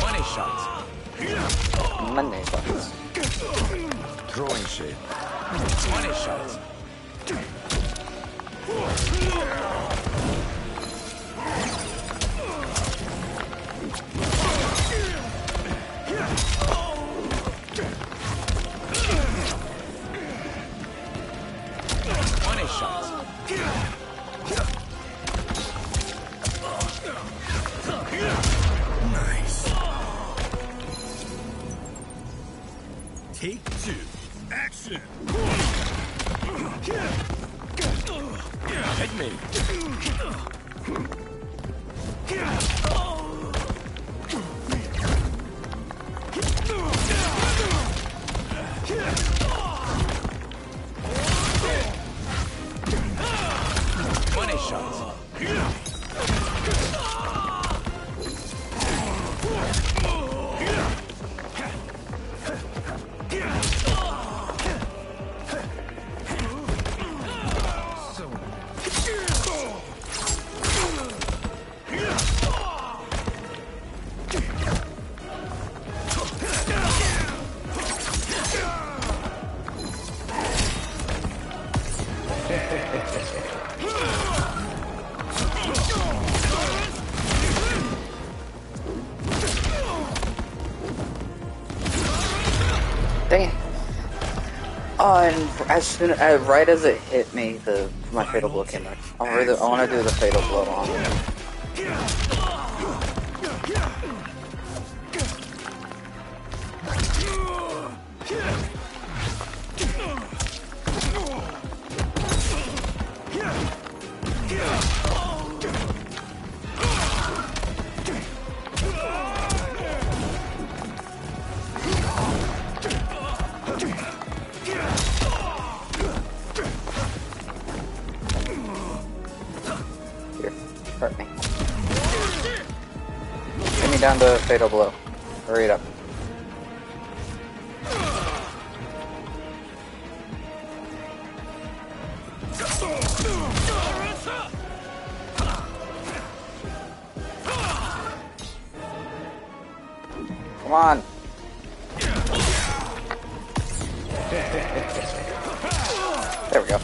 Speaker 17: Money shots.
Speaker 2: Money shots.
Speaker 12: Throwing shade.
Speaker 17: Money shots. Money shots.
Speaker 12: Nice. Take two. Action.
Speaker 17: Hit me. Money shots.
Speaker 2: Dang it. Oh, and as soon right as it hit me, my fatal blow came back. I want to do the fatal blow on it. Here, hurt me. Get me down to fatal blow. Hurry it up. Come on. There we go.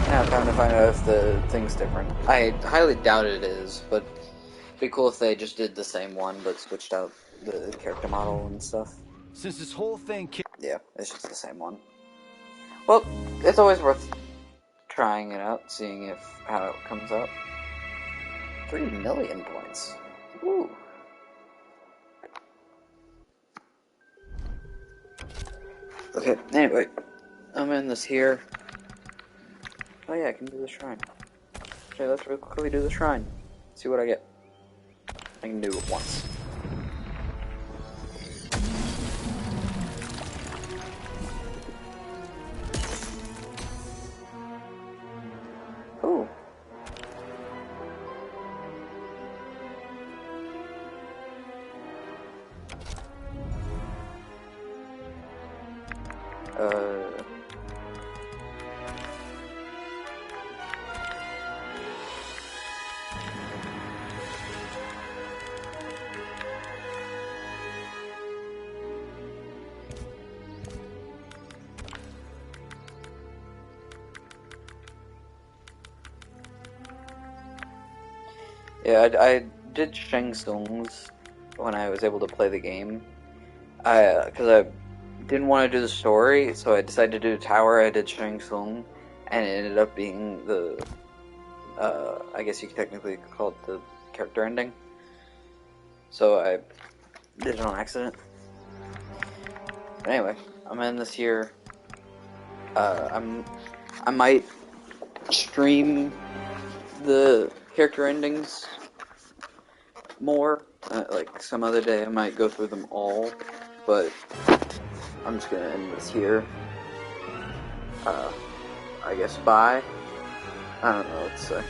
Speaker 2: Now time to find out if the thing's different. I highly doubt it is, but it'd be cool if they just did the same one but switched out the character model and stuff.
Speaker 15: Since this whole thing...
Speaker 2: Yeah, it's just the same one. Well, it's always worth trying it out, seeing how it comes out. 3 million points. Woo. Okay, anyway, I'm in this here. Oh yeah, I can do the shrine. Okay, let's real quickly do the shrine. See what I get. I can do it once. Ooh. Yeah, I did Shang Tsung's when I was able to play the game. Because I didn't want to do the story, so I decided to do the tower. I did Shang Tsung, and it ended up being the, I guess you could technically call it the character ending. So I did it on accident. But anyway, I'm in this here. I might stream the character endings more. Like some other day I might go through them all, but I'm just gonna end this here. I guess bye. I don't know what to say.